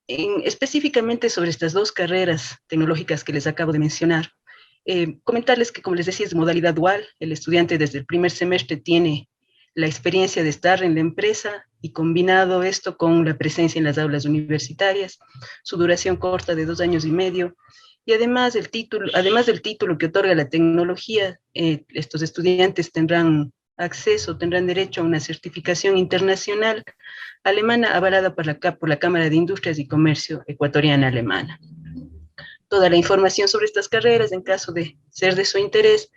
Específicamente sobre estas dos carreras tecnológicas que les acabo de mencionar, comentarles que, como les decía, es de modalidad dual. El estudiante desde el primer semestre tiene la experiencia de estar en la empresa y combinado esto con la presencia en las aulas universitarias, su duración corta de 2 años y medio, y además del título que otorga la tecnología, estos estudiantes tendrán derecho a una certificación internacional alemana avalada por la Cámara de Industrias y Comercio ecuatoriana alemana. Toda la información sobre estas carreras, en caso de ser de su interés,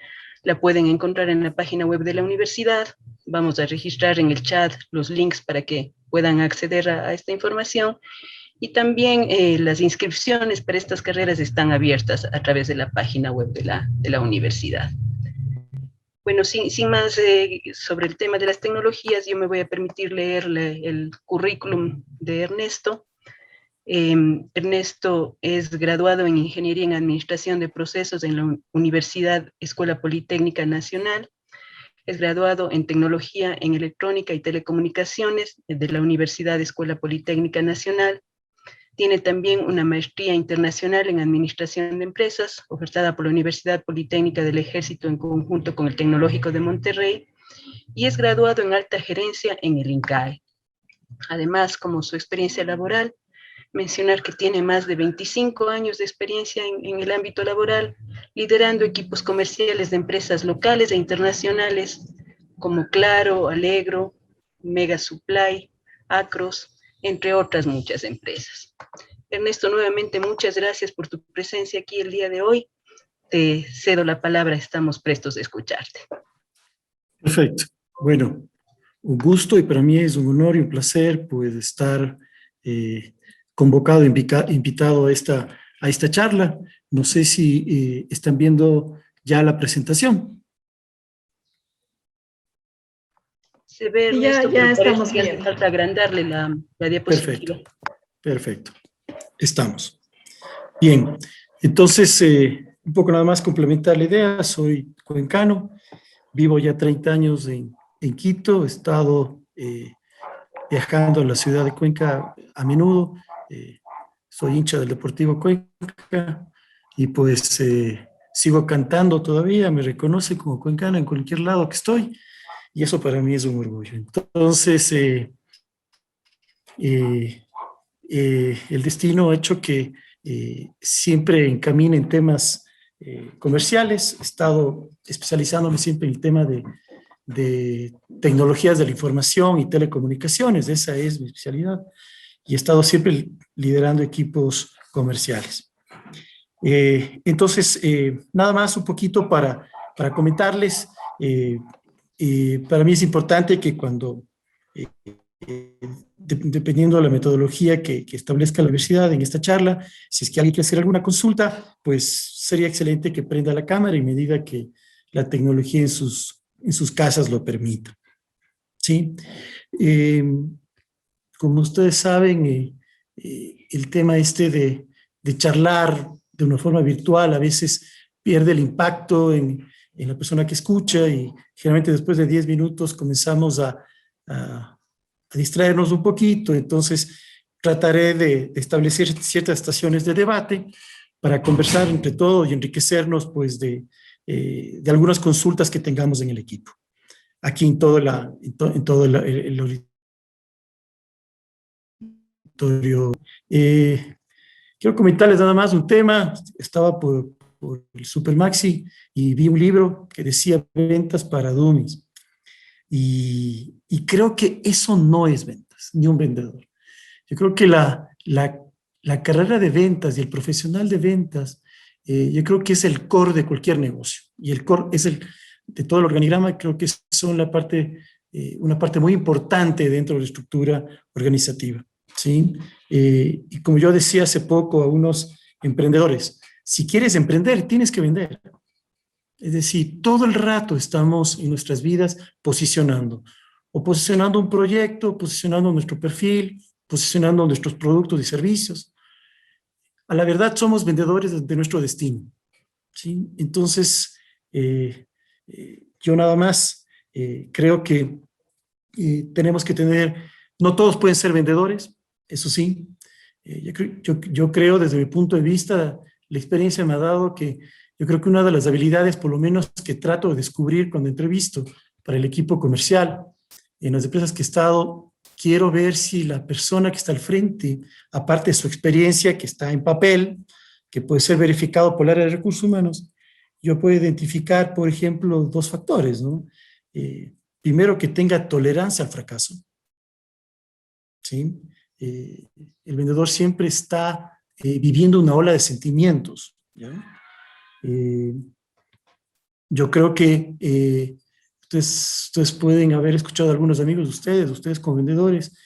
la pueden encontrar en la página web de la universidad. Vamos a registrar en el chat los links para que puedan acceder a esta información. Y también las inscripciones para estas carreras están abiertas a través de la página web de la universidad. Bueno, sin más sobre el tema de las tecnologías, yo me voy a permitir leerle el currículum de Ernesto. Ernesto es graduado en Ingeniería en Administración de Procesos en la Universidad Escuela Politécnica Nacional. Es graduado en Tecnología en Electrónica y Telecomunicaciones de la Universidad Escuela Politécnica Nacional. Tiene también una maestría internacional en Administración de Empresas, ofertada por la Universidad Politécnica del Ejército en conjunto con el Tecnológico de Monterrey, y es graduado en Alta Gerencia en el INCAE. Además, como su experiencia laboral, mencionar que tiene más de 25 años de experiencia en el ámbito laboral, liderando equipos comerciales de empresas locales e internacionales como Claro, Allegro, Mega Supply, Acros, entre otras muchas empresas. Ernesto, nuevamente muchas gracias por tu presencia aquí el día de hoy. Te cedo la palabra, estamos prestos a escucharte. Perfecto. Bueno, un gusto y para mí es un honor y un placer pues estar convocado, invitado a esta charla. No sé si están viendo ya la presentación. Se ve, Ernesto, ya estamos que hace falta agrandarle la diapositiva. Perfecto, perfecto. Estamos. Bien, entonces, un poco nada más complementar la idea. Soy cuencano, vivo ya 30 años en Quito, he estado viajando a la ciudad de Cuenca a menudo. Soy hincha del Deportivo Cuenca y pues sigo cantando todavía, me reconoce como cuencano en cualquier lado que estoy y eso para mí es un orgullo. Entonces, el destino ha hecho que siempre encamine en temas comerciales. He estado especializándome siempre en el tema de tecnologías de la información y telecomunicaciones, esa es mi especialidad, y he estado siempre liderando equipos comerciales. Entonces, nada más un poquito para comentarles, para mí es importante que cuando dependiendo de la metodología que establezca la universidad en esta charla, si es que alguien quiere hacer alguna consulta, pues sería excelente que prenda la cámara y me diga que la tecnología en sus casas lo permita. ¿Sí? Como ustedes saben, el tema de charlar de una forma virtual a veces pierde el impacto en la persona que escucha y generalmente después de 10 minutos comenzamos a distraernos un poquito. Entonces trataré de establecer ciertas estaciones de debate para conversar entre todos y enriquecernos pues de algunas consultas que tengamos en el equipo, aquí en todo el auditorio. Quiero comentarles nada más un tema. Estaba por el Supermaxi y vi un libro que decía ventas para dummies. Y creo que eso no es ventas, ni un vendedor. Yo creo que la carrera de ventas y el profesional de ventas, yo creo que es el core de cualquier negocio. Y el core es de todo el organigrama, creo que son una parte muy importante dentro de la estructura organizativa. ¿Sí? Y como yo decía hace poco a unos emprendedores, si quieres emprender, tienes que vender. Es decir, todo el rato estamos en nuestras vidas posicionando un proyecto, posicionando nuestro perfil, posicionando nuestros productos y servicios. A la verdad, somos vendedores de nuestro destino. ¿Sí? Entonces, yo nada más creo que tenemos que tener, no todos pueden ser vendedores, eso sí, Yo creo, desde mi punto de vista, la experiencia me ha dado que yo creo que una de las habilidades, por lo menos que trato de descubrir cuando entrevisto para el equipo comercial, en las empresas que he estado, quiero ver si la persona que está al frente, aparte de su experiencia que está en papel, que puede ser verificado por el área de recursos humanos, yo puedo identificar, por ejemplo, dos factores, ¿no? Primero, que tenga tolerancia al fracaso, ¿sí? El vendedor siempre está viviendo una ola de sentimientos, ¿ya? Yo creo que ustedes pueden haber escuchado a algunos amigos de ustedes como vendedores,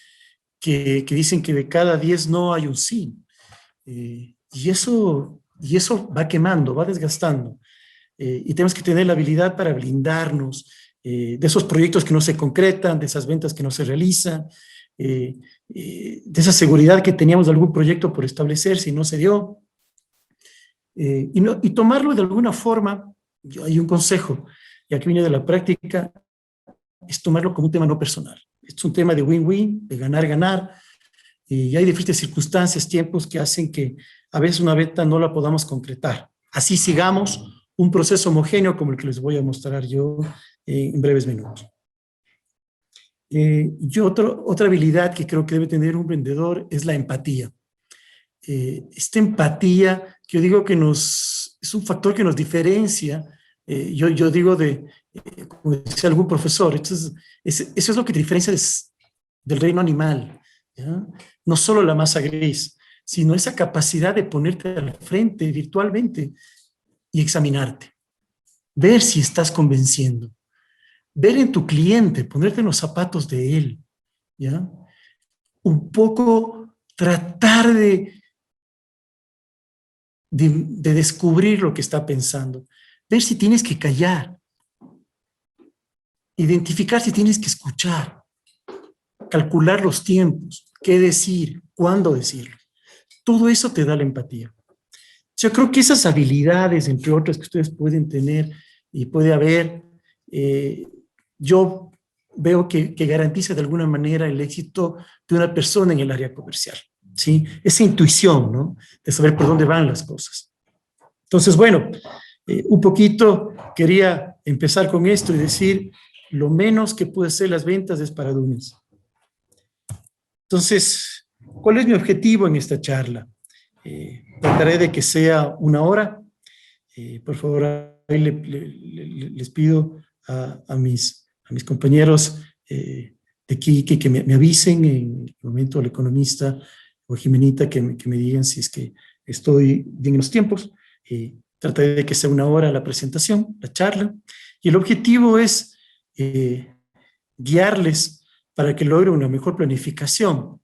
que dicen que de cada 10 no hay un sí. Y eso va quemando, va desgastando. Y tenemos que tener la habilidad para blindarnos de esos proyectos que no se concretan, de esas ventas que no se realizan, de esa seguridad que teníamos de algún proyecto por establecer si no se dio. Y tomarlo de alguna forma, hay un consejo, y aquí viene de la práctica, es tomarlo como un tema no personal. Es un tema de win-win, de ganar-ganar, y hay diferentes circunstancias, tiempos que hacen que a veces una venta no la podamos concretar. Así sigamos un proceso homogéneo como el que les voy a mostrar yo en breves minutos. Otra habilidad que creo que debe tener un vendedor es la empatía. Esta empatía, que yo digo que es un factor que nos diferencia, yo digo como decía algún profesor, eso es lo que te diferencia del reino animal, ¿ya? No solo la masa gris, sino esa capacidad de ponerte al frente virtualmente y examinarte, ver si estás convenciendo, ver en tu cliente, ponerte en los zapatos de él, ¿ya? Un poco tratar de descubrir lo que está pensando, ver si tienes que callar, identificar si tienes que escuchar, calcular los tiempos, qué decir, cuándo decirlo. Todo eso te da la empatía. Yo creo que esas habilidades, entre otras que ustedes pueden tener y puede haber, yo veo que garantiza de alguna manera el éxito de una persona en el área comercial, ¿sí? Esa intuición, ¿no? De saber por dónde van las cosas. Entonces, bueno, un poquito quería empezar con esto y decir, lo menos que puede ser las ventas es para dummies. Entonces, ¿cuál es mi objetivo en esta charla? Trataré de que sea 1 hora. Por favor, ahí les pido a mis compañeros de aquí que me avisen en el momento, el economista o Jimenita, que me digan si es que estoy bien en los tiempos. Trataré de que sea 1 hora la presentación, la charla, y el objetivo es guiarles para que logren una mejor planificación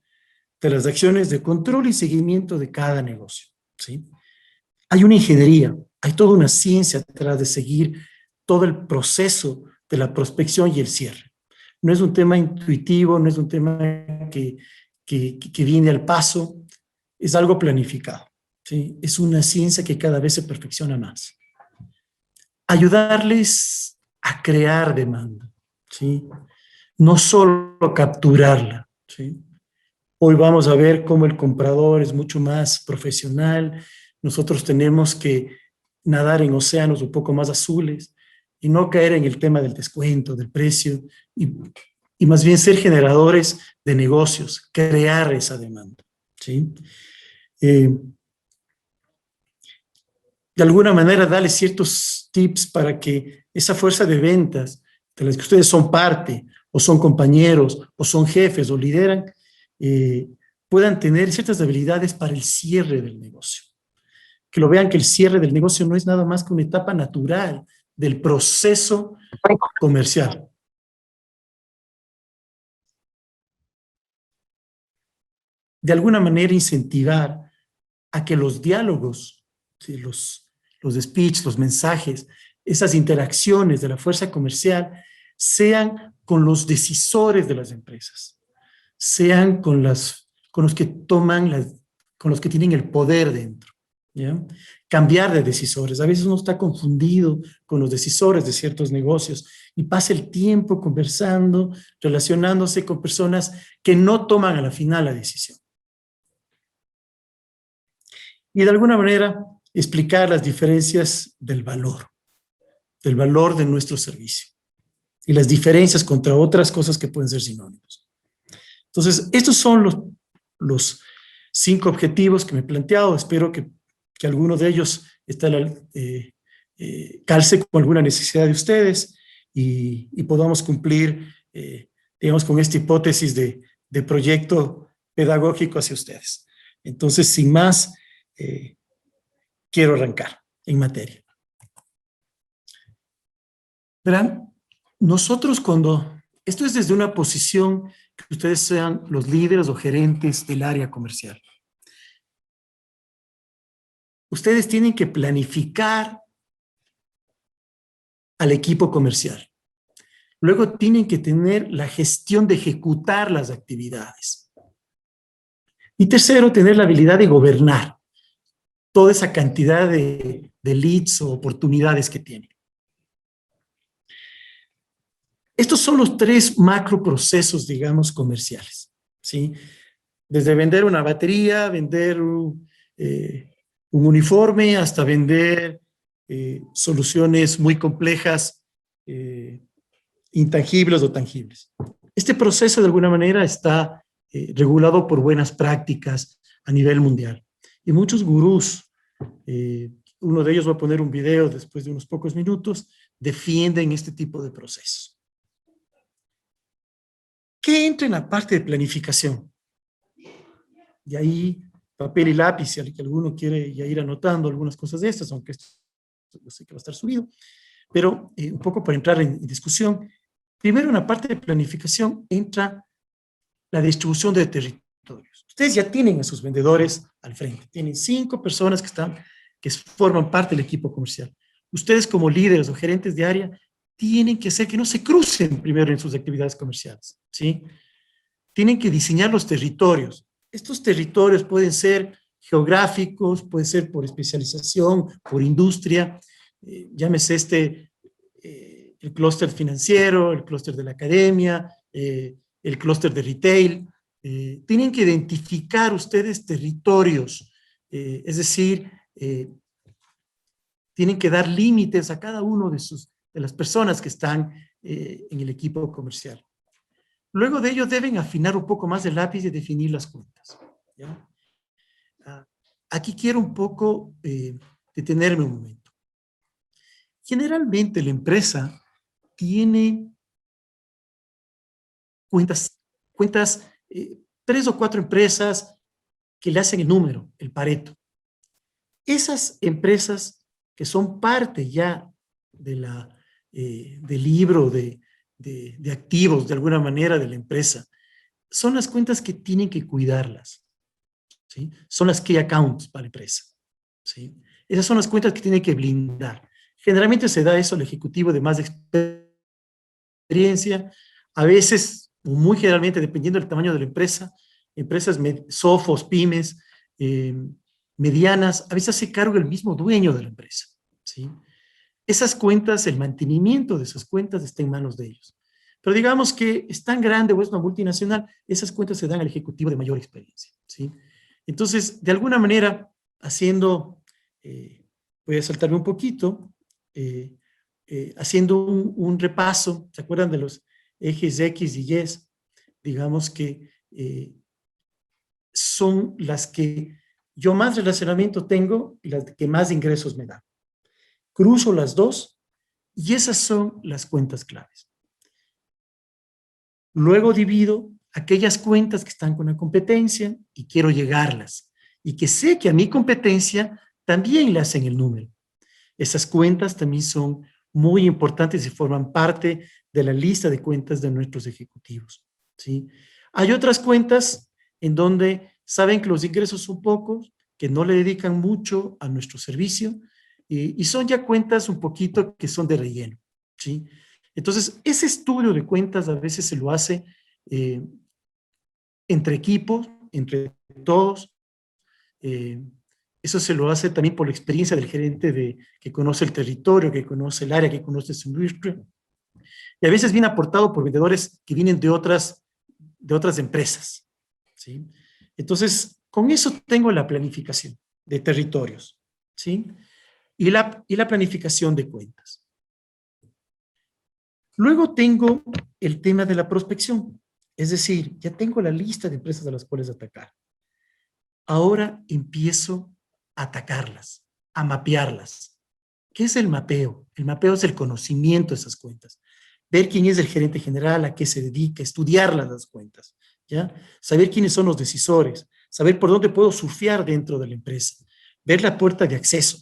de las acciones de control y seguimiento de cada negocio, ¿sí? Hay una ingeniería, hay toda una ciencia detrás de seguir todo el proceso de la prospección y el cierre. No es un tema intuitivo, no es un tema que viene al paso, es algo planificado, ¿sí? Es una ciencia que cada vez se perfecciona más. Ayudarles a crear demanda, ¿sí? No solo capturarla, ¿sí? Hoy vamos a ver cómo el comprador es mucho más profesional. Nosotros tenemos que nadar en océanos un poco más azules y no caer en el tema del descuento, del precio, y más bien ser generadores de negocios, crear esa demanda, ¿sí? De alguna manera, darle ciertos tips para que esa fuerza de ventas, de las que ustedes son parte, o son compañeros, o son jefes, o lideran, puedan tener ciertas habilidades para el cierre del negocio. Que lo vean que el cierre del negocio no es nada más que una etapa natural del proceso comercial. De alguna manera incentivar a que los diálogos, ¿sí? los speech, los mensajes, esas interacciones de la fuerza comercial sean con los decisores de las empresas, sean con los que con los que tienen el poder dentro, ¿ya? Cambiar de decisores. A veces uno está confundido con los decisores de ciertos negocios y pasa el tiempo conversando, relacionándose con personas que no toman a la final la decisión. y de alguna manera explicar las diferencias del valor de nuestro servicio y las diferencias contra otras cosas que pueden ser sinónimos. Entonces, estos son los 5 objetivos que me he planteado. Espero que alguno de ellos calce con alguna necesidad de ustedes y podamos cumplir, digamos, con esta hipótesis de proyecto pedagógico hacia ustedes. Entonces, sin más, quiero arrancar en materia. Verán, nosotros esto es desde una posición que ustedes sean los líderes o gerentes del área comercial. Ustedes tienen que planificar al equipo comercial. Luego tienen que tener la gestión de ejecutar las actividades. Y tercero, tener la habilidad de gobernar toda esa cantidad de leads o oportunidades que tienen. Estos son los 3 macroprocesos, digamos, comerciales, ¿sí? Desde vender una batería, vender un uniforme, hasta vender soluciones muy complejas, intangibles o tangibles. Este proceso, de alguna manera, está regulado por buenas prácticas a nivel mundial. Y muchos gurús, uno de ellos va a poner un video después de unos pocos minutos, defienden este tipo de procesos. ¿Qué entra en la parte de planificación? Y ahí, papel y lápiz, si alguno quiere ya ir anotando algunas cosas de estas, aunque esto yo sé que va a estar subido, pero un poco para entrar en discusión. Primero, en la parte de planificación entra la distribución de territorios. Ustedes ya tienen a sus vendedores al frente, tienen 5 personas que forman parte del equipo comercial. Ustedes como líderes o gerentes de área tienen que hacer que no se crucen primero en sus actividades comerciales, ¿sí? Tienen que diseñar los territorios. Estos territorios pueden ser geográficos, pueden ser por especialización, por industria, llámese el clúster financiero, el clúster de la academia, el clúster de retail. Tienen que identificar ustedes territorios, es decir, tienen que dar límites a cada uno de las personas que están en el equipo comercial. Luego de ello deben afinar un poco más el lápiz y definir las cuentas, ¿ya? Aquí quiero un poco detenerme un momento. Generalmente la empresa tiene cuentas 3 o 4 empresas que le hacen el número, el Pareto. Esas empresas que son parte ya del libro de activos, de alguna manera, de la empresa, son las cuentas que tienen que cuidarlas, ¿sí? Son las key accounts para la empresa, ¿sí? Esas son las cuentas que tienen que blindar. Generalmente se da eso al ejecutivo de más experiencia, a veces, muy generalmente, dependiendo del tamaño de la empresa, empresas sofos, pymes, medianas, a veces se carga el mismo dueño de la empresa, ¿sí? Esas cuentas, el mantenimiento de esas cuentas está en manos de ellos. Pero digamos que es tan grande o es una multinacional, esas cuentas se dan al ejecutivo de mayor experiencia, ¿sí? Entonces, de alguna manera, voy a saltarme un poquito, haciendo un repaso, ¿se acuerdan de los ejes X y Y? Digamos que son las que yo más relacionamiento tengo y las que más ingresos me dan. Cruzo las dos y esas son las cuentas claves. Luego divido aquellas cuentas que están con la competencia y quiero llegarlas y que sé que a mi competencia también le hacen el número. Esas cuentas también son muy importantes y forman parte de la lista de cuentas de nuestros ejecutivos, ¿sí? Hay otras cuentas en donde saben que los ingresos son pocos, que no le dedican mucho a nuestro servicio, y son ya cuentas un poquito que son de relleno, ¿sí? Entonces, ese estudio de cuentas a veces se lo hace entre equipos, entre todos. Eso se lo hace también por la experiencia del gerente que conoce el territorio, que conoce el área, que conoce su industria. Y a veces viene aportado por vendedores que vienen de otras empresas, ¿sí? Entonces, con eso tengo la planificación, de territorios, ¿sí? Y la planificación de cuentas. Luego tengo el tema de la prospección, es decir, ya tengo la lista de empresas a las cuales atacar. Ahora empiezo a atacarlas, a mapearlas. ¿Qué es el mapeo? El mapeo es el conocimiento de esas cuentas. Ver quién es el gerente general, a qué se dedica, estudiar las cuentas, ¿ya? Saber quiénes son los decisores, saber por dónde puedo surfear dentro de la empresa, ver la puerta de acceso,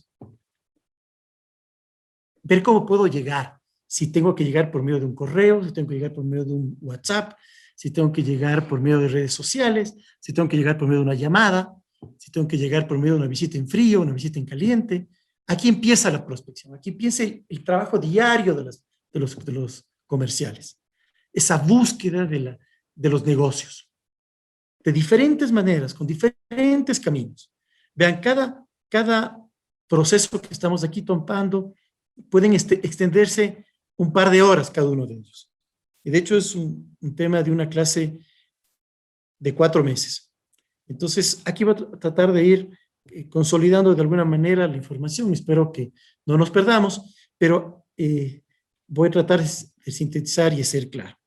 ver cómo puedo llegar, si tengo que llegar por medio de un correo, si tengo que llegar por medio de un WhatsApp, si tengo que llegar por medio de redes sociales, si tengo que llegar por medio de una llamada, si tengo que llegar por medio de una visita en frío, una visita en caliente. Aquí empieza la prospección, aquí empieza el trabajo diario de los comerciales, esa búsqueda de los negocios, de diferentes maneras, con diferentes caminos. Vean, cada proceso que estamos aquí topando pueden extenderse un par de horas cada uno de ellos. Y de hecho es un tema de una clase de 4 meses. Entonces, aquí voy a tratar de ir consolidando de alguna manera la información. Espero que no nos perdamos, pero voy a tratar de sintetizar y de ser claro.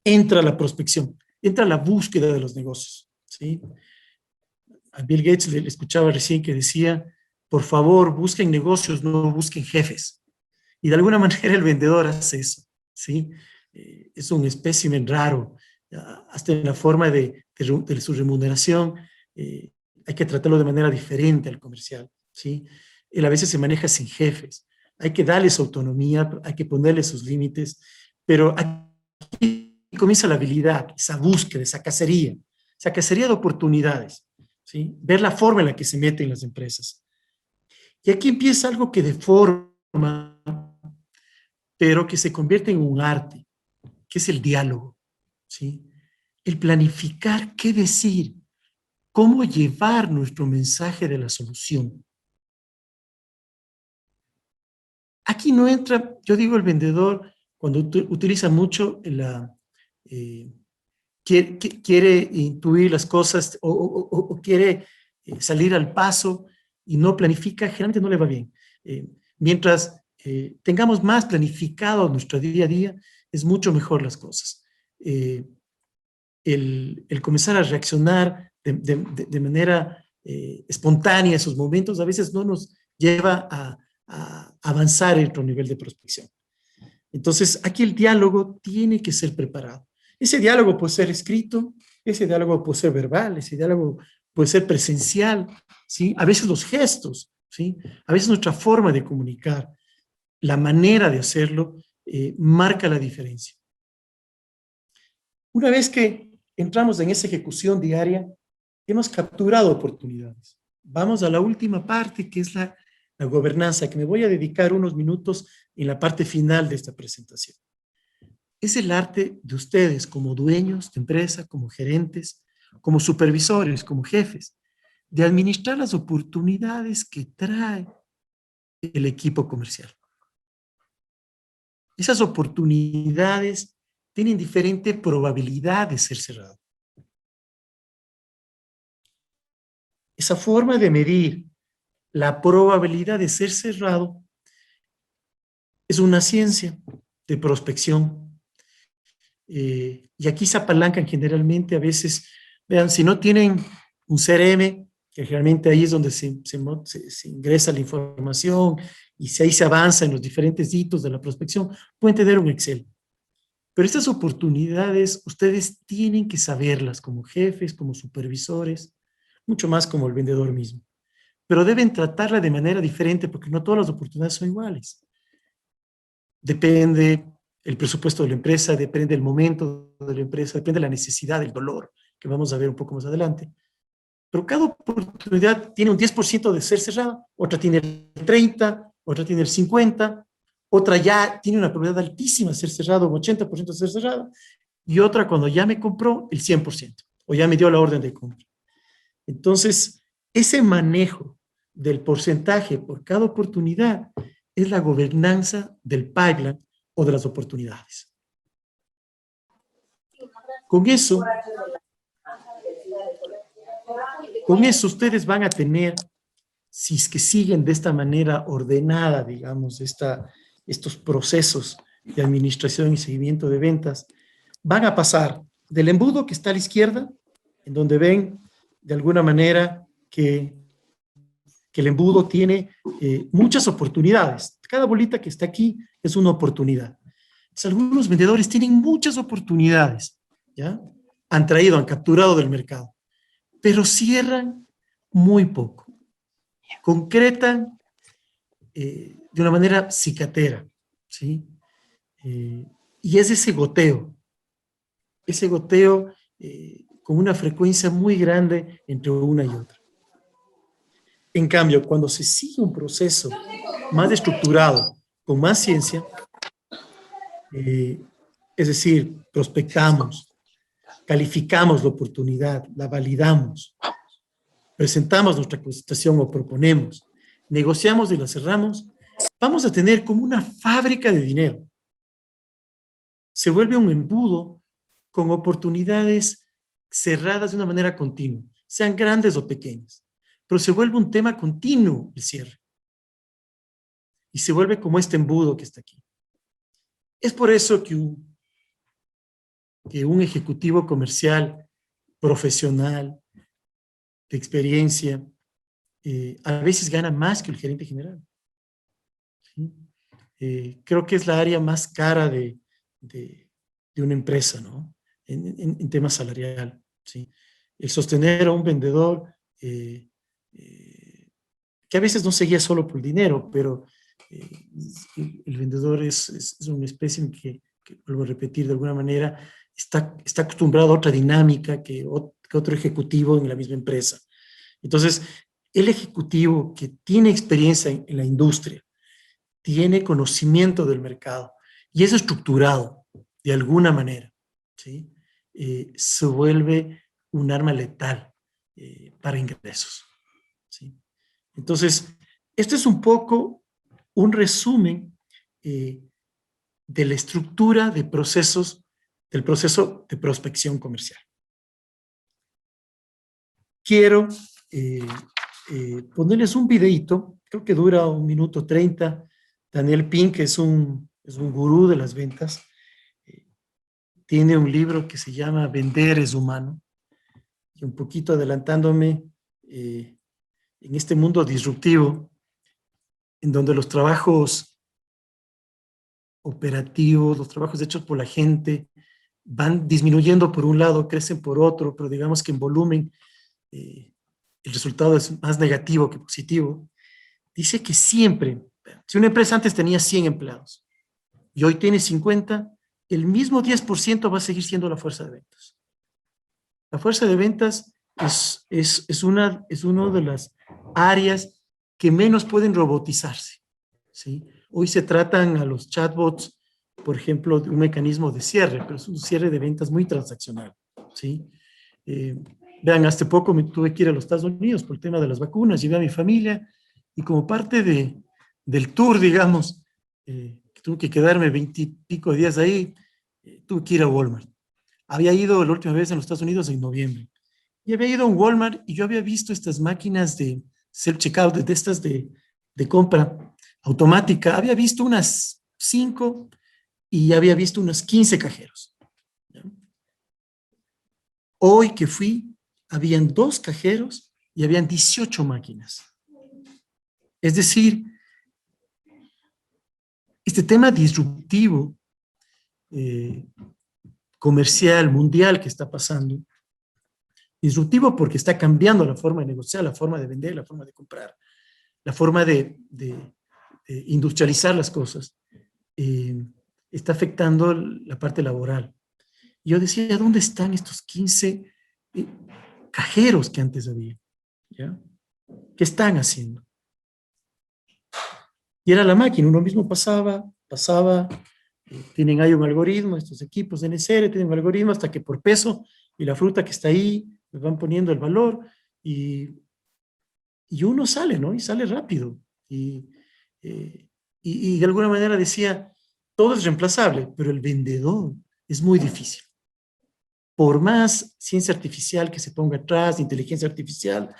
Entra la prospección, entra la búsqueda de los negocios, ¿sí? A Bill Gates le escuchaba recién que decía, por favor, busquen negocios, no busquen jefes. Y de alguna manera el vendedor hace eso, ¿sí? Es un espécimen raro, hasta en la forma de su remuneración, hay que tratarlo de manera diferente al comercial, ¿sí? Él a veces se maneja sin jefes, hay que darle su autonomía, hay que ponerle sus límites, pero aquí comienza la habilidad, esa búsqueda, esa cacería de oportunidades, ¿sí? Ver la forma en la que se meten las empresas. Y aquí empieza algo que deforma, pero que se convierte en un arte, que es el diálogo, ¿sí? El planificar qué decir, cómo llevar nuestro mensaje de la solución. Aquí no entra, yo digo el vendedor, cuando utiliza mucho quiere intuir las cosas o quiere salir al paso y no planifica, generalmente no le va bien. Mientras tengamos más planificado nuestro día a día, es mucho mejor las cosas. El comenzar a reaccionar de manera espontánea a esos momentos a veces no nos lleva a avanzar en otro nivel de prospección. Entonces, aquí el diálogo tiene que ser preparado. Ese diálogo puede ser escrito, ese diálogo puede ser verbal, ese diálogo puede ser presencial, ¿sí? A veces los gestos, ¿sí? A veces nuestra forma de comunicar, la manera de hacerlo, marca la diferencia. Una vez que entramos en esa ejecución diaria, hemos capturado oportunidades. Vamos a la última parte, que es la gobernanza, que me voy a dedicar unos minutos en la parte final de esta presentación. Es el arte de ustedes como dueños de empresa, como gerentes, como supervisores, como jefes, de administrar las oportunidades que trae el equipo comercial. Esas oportunidades tienen diferente probabilidad de ser cerrado. Esa forma de medir la probabilidad de ser cerrado es una ciencia de prospección. Y aquí se apalancan generalmente a veces, vean, si no tienen un CRM, que generalmente ahí es donde se ingresa la información y si ahí se avanza en los diferentes hitos de la prospección, pueden tener un Excel. Pero estas oportunidades ustedes tienen que saberlas como jefes, como supervisores, mucho más como el vendedor mismo. Pero deben tratarla de manera diferente porque no todas las oportunidades son iguales. Depende el presupuesto de la empresa, depende el momento de la empresa, depende de la necesidad, del dolor, que vamos a ver un poco más adelante. Pero cada oportunidad tiene un 10% de ser cerrada, otra tiene el 30%, otra tiene el 50%, otra ya tiene una probabilidad altísima de ser cerrada, un 80% de ser cerrada, y otra cuando ya me compró el 100%, o ya me dio la orden de compra. Entonces, ese manejo del porcentaje por cada oportunidad es la gobernanza del pipeline o de las oportunidades. Con eso ustedes van a tener si es que siguen de esta manera ordenada, digamos, estos procesos de administración y seguimiento de ventas, van a pasar del embudo que está a la izquierda, en donde ven de alguna manera que el embudo tiene muchas oportunidades. Cada bolita que está aquí es una oportunidad. Entonces, algunos vendedores tienen muchas oportunidades, ¿ya? Han capturado del mercado, pero cierran muy poco. Concretan de una manera cicatera, ¿sí? Y es ese goteo con una frecuencia muy grande entre una y otra. En cambio, cuando se sigue un proceso más estructurado, con más ciencia, es decir, prospectamos, calificamos la oportunidad, la validamos, presentamos nuestra cotización o proponemos, negociamos y la cerramos, vamos a tener como una fábrica de dinero. Se vuelve un embudo con oportunidades cerradas de una manera continua, sean grandes o pequeñas, pero se vuelve un tema continuo el cierre. Y se vuelve como este embudo que está aquí. Es por eso que un ejecutivo comercial profesional, de experiencia, a veces gana más que el gerente general. ¿Sí? Creo que es la área más cara de una empresa, ¿no? En tema salarial, ¿sí? El sostener a un vendedor que a veces no se guía solo por el dinero, pero el vendedor es una especie en que, vuelvo a repetir, de alguna manera está acostumbrado a otra dinámica que otro ejecutivo en la misma empresa. Entonces, el ejecutivo que tiene experiencia en la industria, tiene conocimiento del mercado y es estructurado de alguna manera, ¿sí? Se vuelve un arma letal para ingresos, ¿sí? Entonces, esto es un poco un resumen de la estructura de procesos, del proceso de prospección comercial. Quiero ponerles un videíto, creo que dura 1:30. Daniel Pink es un gurú de las ventas. Tiene un libro que se llama Vender es humano. Y un poquito adelantándome, en este mundo disruptivo, en donde los trabajos operativos, los trabajos hechos por la gente, van disminuyendo por un lado, crecen por otro, pero digamos que en volumen el resultado es más negativo que positivo. Dice que siempre, si una empresa antes tenía 100 empleados y hoy tiene 50, el mismo 10% va a seguir siendo la fuerza de ventas. La fuerza de ventas es una de las áreas que menos pueden robotizarse, ¿sí? Hoy se tratan a los chatbots, por ejemplo, de un mecanismo de cierre, pero es un cierre de ventas muy transaccional, ¿sí? Vean, hace poco me tuve que ir a los Estados Unidos por el tema de las vacunas, llevé a mi familia y como parte del tour, digamos, tuve que quedarme 20 y pico de días ahí, tuve que ir a Walmart. Había ido la última vez en los Estados Unidos en noviembre. Y había ido a un Walmart y yo había visto estas máquinas de self-checkout, de estas de compra automática. Había visto unas 5 y había visto unos 15 cajeros. ¿Ya? Hoy que fui, habían 2 cajeros y habían 18 máquinas. Es decir, este tema disruptivo comercial, mundial que está pasando, disruptivo porque está cambiando la forma de negociar, la forma de vender, la forma de comprar, la forma de industrializar las cosas, está afectando la parte laboral. Yo decía, ¿dónde están estos 15 cajeros que antes había? ¿Ya? ¿Qué están haciendo? Y era la máquina, uno mismo pasaba, tienen ahí un algoritmo, estos equipos de NSR tienen un algoritmo hasta que por peso y la fruta que está ahí, les van poniendo el valor y uno sale, ¿no? Y sale rápido. Y de alguna manera decía, todo es reemplazable, pero el vendedor es muy difícil. Por más ciencia artificial que se ponga atrás, inteligencia artificial,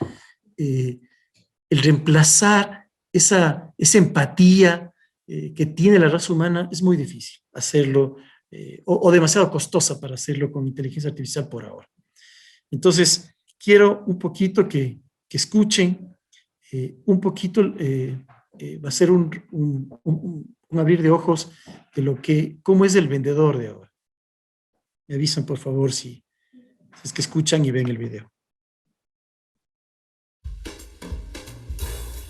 el reemplazar esa empatía que tiene la raza humana es muy difícil hacerlo, o demasiado costosa para hacerlo con inteligencia artificial por ahora. Entonces, quiero un poquito que escuchen, un poquito, va a ser un abrir de ojos de cómo es el vendedor de ahora. Me avisan, por favor, si es que escuchan y ven el video.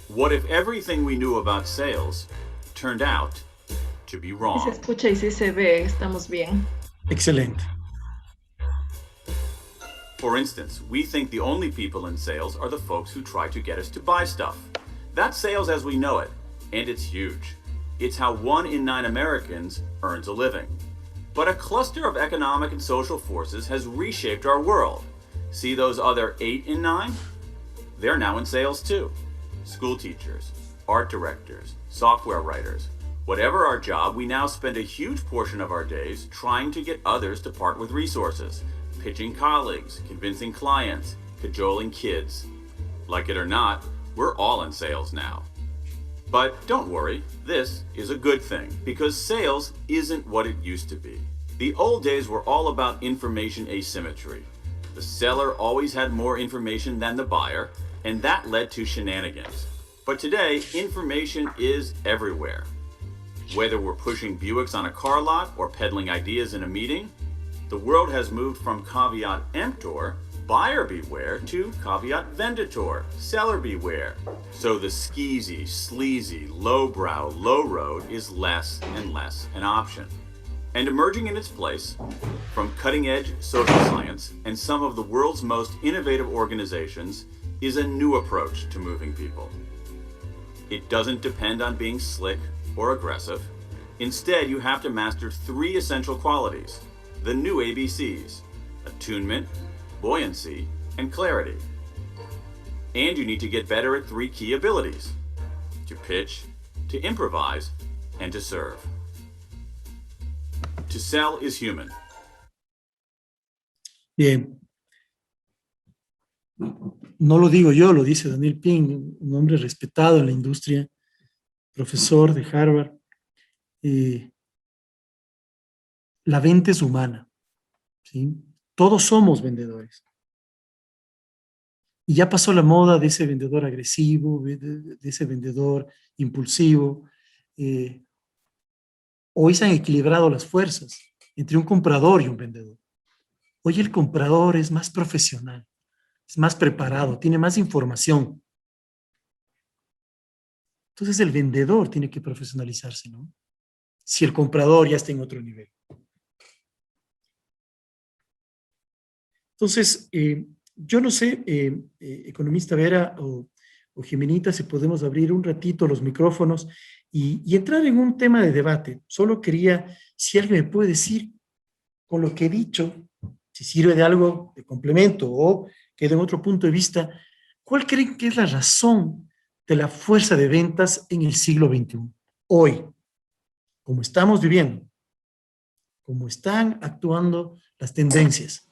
What if everything we knew about sales turned out to be wrong? Si se escucha y si se ve, estamos bien. Excelente. For instance, we think the only people in sales are the folks who try to get us to buy stuff. That's sales as we know it, and it's huge. It's how 1 in 9 Americans earns a living. But a cluster of economic and social forces has reshaped our world. See those other 8 in 9? They're now in sales too. School teachers, art directors, software writers. Whatever our job, we now spend a huge portion of our days trying to get others to part with resources, pitching colleagues, convincing clients, cajoling kids. Like it or not, we're all in sales now. But don't worry, this is a good thing, because sales isn't what it used to be. The old days were all about information asymmetry. The seller always had more information than the buyer, and that led to shenanigans. But today, information is everywhere. Whether we're pushing Buicks on a car lot or peddling ideas in a meeting, the world has moved from caveat emptor, buyer beware, to caveat venditor, seller beware. So the skeezy, sleazy, lowbrow, low road is less and less an option. And emerging in its place, from cutting-edge social science and some of the world's most innovative organizations, is a new approach to moving people. It doesn't depend on being slick or aggressive. Instead, you have to master 3 essential qualities, the new ABCs: attunement, buoyancy, and clarity. And you need to get better at 3 key abilities: to pitch, to improvise, and to serve. To sell is human. Bien. No lo digo yo, lo dice Daniel Pink, un hombre respetado en la industria, profesor de Harvard. La venta es humana, ¿sí? Todos somos vendedores. Y ya pasó la moda de ese vendedor agresivo, de ese vendedor impulsivo. Hoy se han equilibrado las fuerzas entre un comprador y un vendedor. Hoy el comprador es más profesional, es más preparado, tiene más información. Entonces el vendedor tiene que profesionalizarse, ¿no? Si el comprador ya está en otro nivel. Entonces, yo no sé, economista Vera o Jimenita, si podemos abrir un ratito los micrófonos y entrar en un tema de debate. Solo quería, si alguien me puede decir con lo que he dicho, si sirve de algo de complemento o queda en otro punto de vista, ¿cuál creen que es la razón de la fuerza de ventas en el siglo XXI? Hoy, como estamos viviendo, como están actuando las tendencias.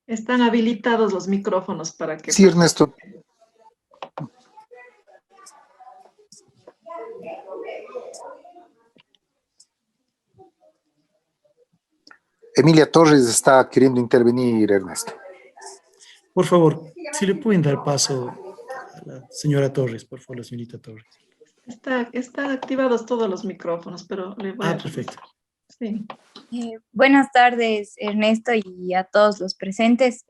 Están habilitados los micrófonos para que... Sí, Ernesto. Emilia Torres está queriendo intervenir, Ernesto. Por favor, si le pueden dar paso a la señora Torres, por favor, la señorita Torres. Están activados todos los micrófonos, pero le voy a... Perfecto. Sí. Buenas tardes, Ernesto, y a todos los presentes.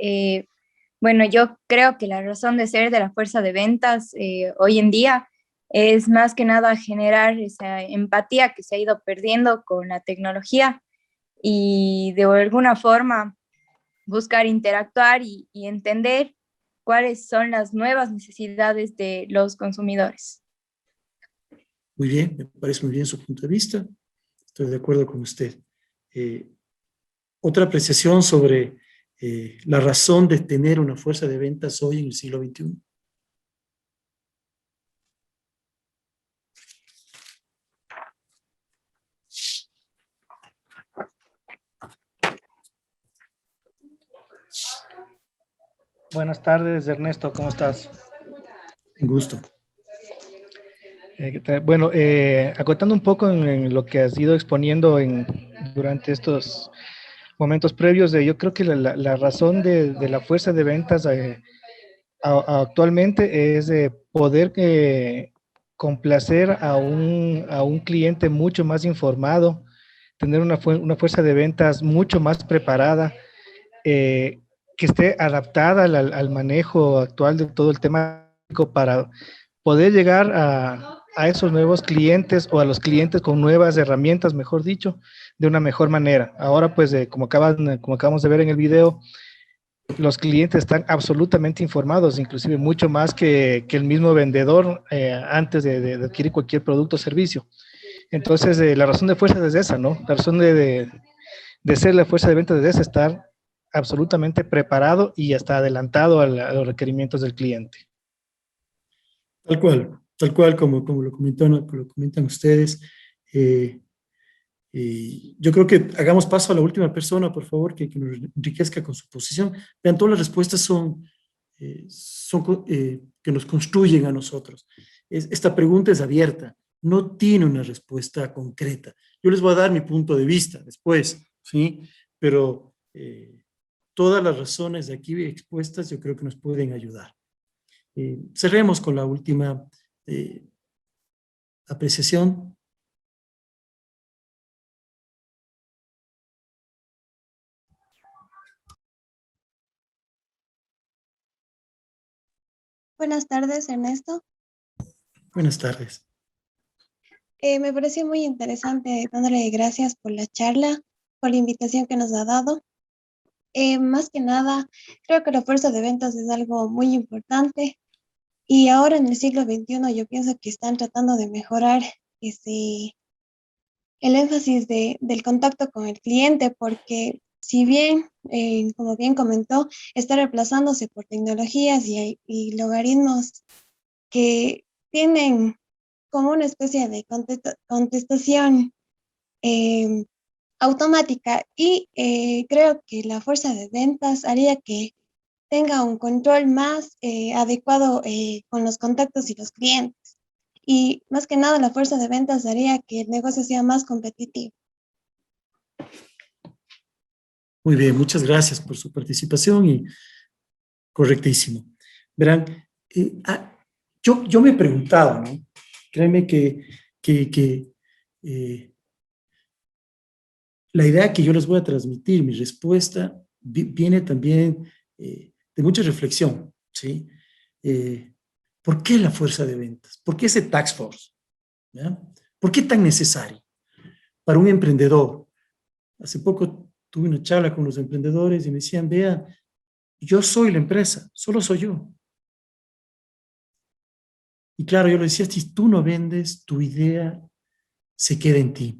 Bueno, yo creo que la razón de ser de la fuerza de ventas hoy en día es más que nada generar esa empatía que se ha ido perdiendo con la tecnología y de alguna forma buscar interactuar y entender cuáles son las nuevas necesidades de los consumidores. Muy bien, me parece muy bien su punto de vista. Estoy de acuerdo con usted. Otra apreciación sobre la razón de tener una fuerza de ventas hoy en el siglo XXI. Buenas tardes, Ernesto, ¿cómo estás? Un gusto. ¿Qué tal? Bueno, acotando un poco en lo que has ido exponiendo durante estos momentos previos, yo creo que la razón de la fuerza de ventas actualmente es poder complacer a un cliente mucho más informado, tener una fuerza de ventas mucho más preparada, que esté adaptada al manejo actual de todo el tema para poder llegar a esos nuevos clientes o a los clientes con nuevas herramientas, mejor dicho, de una mejor manera. Ahora, pues, como acabamos de ver en el video, los clientes están absolutamente informados, inclusive mucho más que el mismo vendedor antes de adquirir cualquier producto o servicio. Entonces, la razón de fuerza es esa, ¿no? La razón de ser la fuerza de ventas es esa, estar absolutamente preparado y hasta adelantado a los requerimientos del cliente. Tal cual como lo comentan ustedes. Yo creo que hagamos paso a la última persona, por favor, que nos enriquezca con su posición. Vean, todas las respuestas son que nos construyen a nosotros. Esta pregunta es abierta, no tiene una respuesta concreta. Yo les voy a dar mi punto de vista después, ¿sí? Pero todas las razones de aquí expuestas yo creo que nos pueden ayudar. Cerremos con la última apreciación. Buenas tardes, Ernesto. Buenas tardes. Me pareció muy interesante, dándole gracias por la charla, por la invitación que nos ha dado. Más que nada, creo que la fuerza de ventas es algo muy importante y ahora en el siglo XXI yo pienso que están tratando de mejorar el énfasis del contacto con el cliente, porque si bien, como bien comentó, está reemplazándose por tecnologías y logaritmos que tienen como una especie de contestación automática y creo que la fuerza de ventas haría que tenga un control más adecuado con los contactos y los clientes. Y más que nada la fuerza de ventas haría que el negocio sea más competitivo. Muy bien, muchas gracias por su participación y correctísimo. Verán, yo me he preguntado, ¿no? Créeme que la idea que yo les voy a transmitir, mi respuesta, viene también de mucha reflexión, ¿sí? ¿Por qué la fuerza de ventas? ¿Por qué ese task force? ¿Ya? ¿Por qué tan necesario para un emprendedor? Hace poco tuve una charla con los emprendedores y me decían, vea, yo soy la empresa, solo soy yo. Y claro, yo le decía, si tú no vendes, tu idea se queda en ti.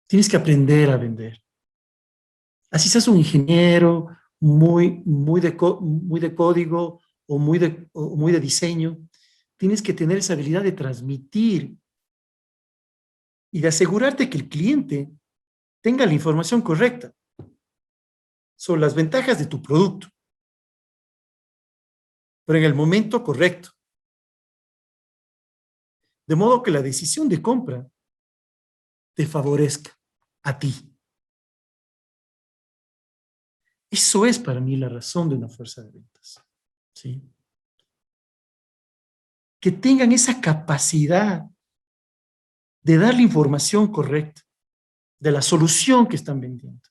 Tienes que aprender a vender. Así seas un ingeniero muy de código o muy de diseño, tienes que tener esa habilidad de transmitir y de asegurarte que el cliente tenga la información correcta sobre las ventajas de tu producto, pero en el momento correcto. De modo que la decisión de compra te favorezca a ti. Eso es para mí la razón de una fuerza de ventas, ¿sí? Que tengan esa capacidad de dar la información correcta de la solución que están vendiendo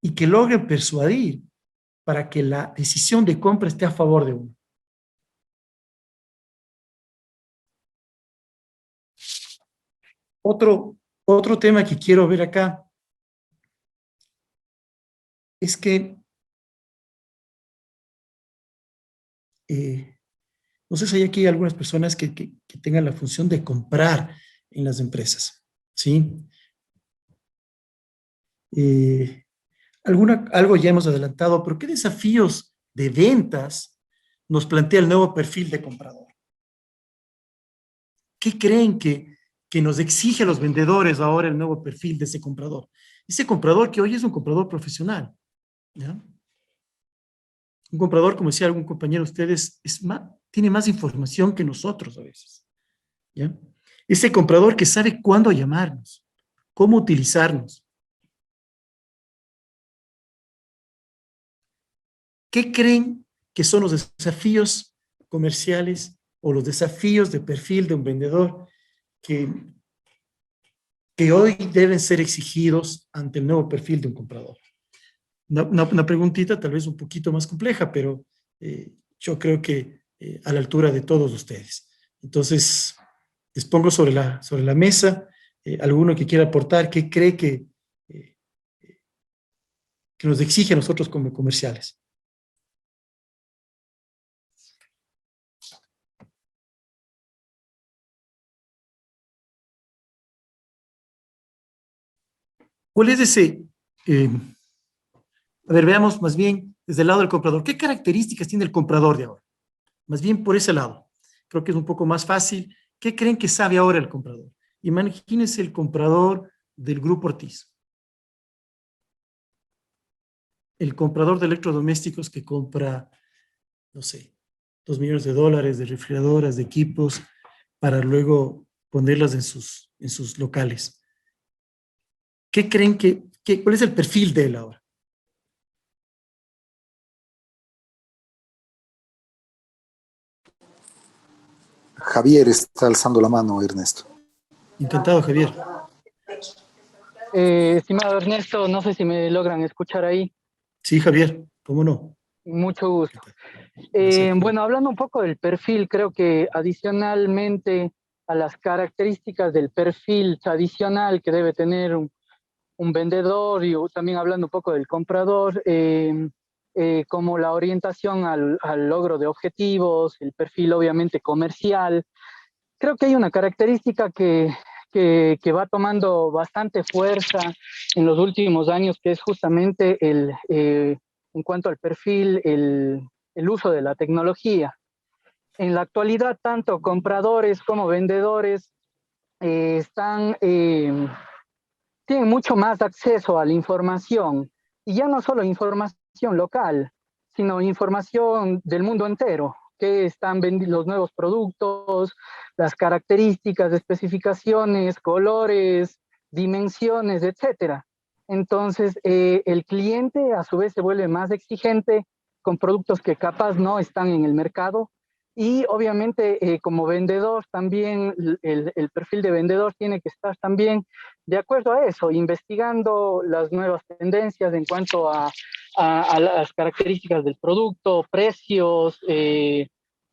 y que logren persuadir para que la decisión de compra esté a favor de uno. Otro tema que quiero ver acá es que no sé si hay aquí algunas personas que tengan la función de comprar en las empresas, ¿sí? Algo ya hemos adelantado, pero ¿qué desafíos de ventas nos plantea el nuevo perfil de comprador? ¿Qué creen que nos exige a los vendedores ahora el nuevo perfil de ese comprador? Ese comprador que hoy es un comprador profesional, ¿ya? Un comprador, como decía algún compañero de ustedes, tiene más información que nosotros a veces, ¿ya? Ese comprador que sabe cuándo llamarnos, cómo utilizarnos. ¿Qué creen que son los desafíos comerciales o los desafíos de perfil de un vendedor que hoy deben ser exigidos ante el nuevo perfil de un comprador? Una preguntita tal vez un poquito más compleja, pero yo creo que a la altura de todos ustedes. Entonces, les pongo sobre la mesa alguno que quiera aportar, qué cree que nos exige a nosotros como comerciales. ¿Cuál es ese? A ver, veamos más bien desde el lado del comprador. ¿Qué características tiene el comprador de ahora? Más bien por ese lado. Creo que es un poco más fácil. ¿Qué creen que sabe ahora el comprador? Imagínense el comprador del Grupo Ortiz. El comprador de electrodomésticos que compra, no sé, $2 millones de refrigeradoras, de equipos, para luego ponerlas en sus locales. ¿Qué creen cuál es el perfil de él ahora? Javier está alzando la mano, Ernesto. Encantado, Javier. Estimado Ernesto, no sé si me logran escuchar ahí. Sí, Javier, ¿cómo no? Mucho gusto. Gracias. Bueno, hablando un poco del perfil, creo que adicionalmente a las características del perfil tradicional que debe tener un vendedor y también hablando un poco del comprador, como la orientación al logro de objetivos, el perfil obviamente comercial. Creo que hay una característica que va tomando bastante fuerza en los últimos años, que es justamente en cuanto al perfil, el uso de la tecnología. En la actualidad, tanto compradores como vendedores tienen mucho más acceso a la información, y ya no solo información local, sino información del mundo entero, que están vendiendo los nuevos productos, las características, especificaciones, colores, dimensiones, etcétera. Entonces, el cliente a su vez se vuelve más exigente con productos que capaz no están en el mercado, y obviamente como vendedor también, el perfil de vendedor tiene que estar también de acuerdo a eso, investigando las nuevas tendencias en cuanto a las características del producto, precios,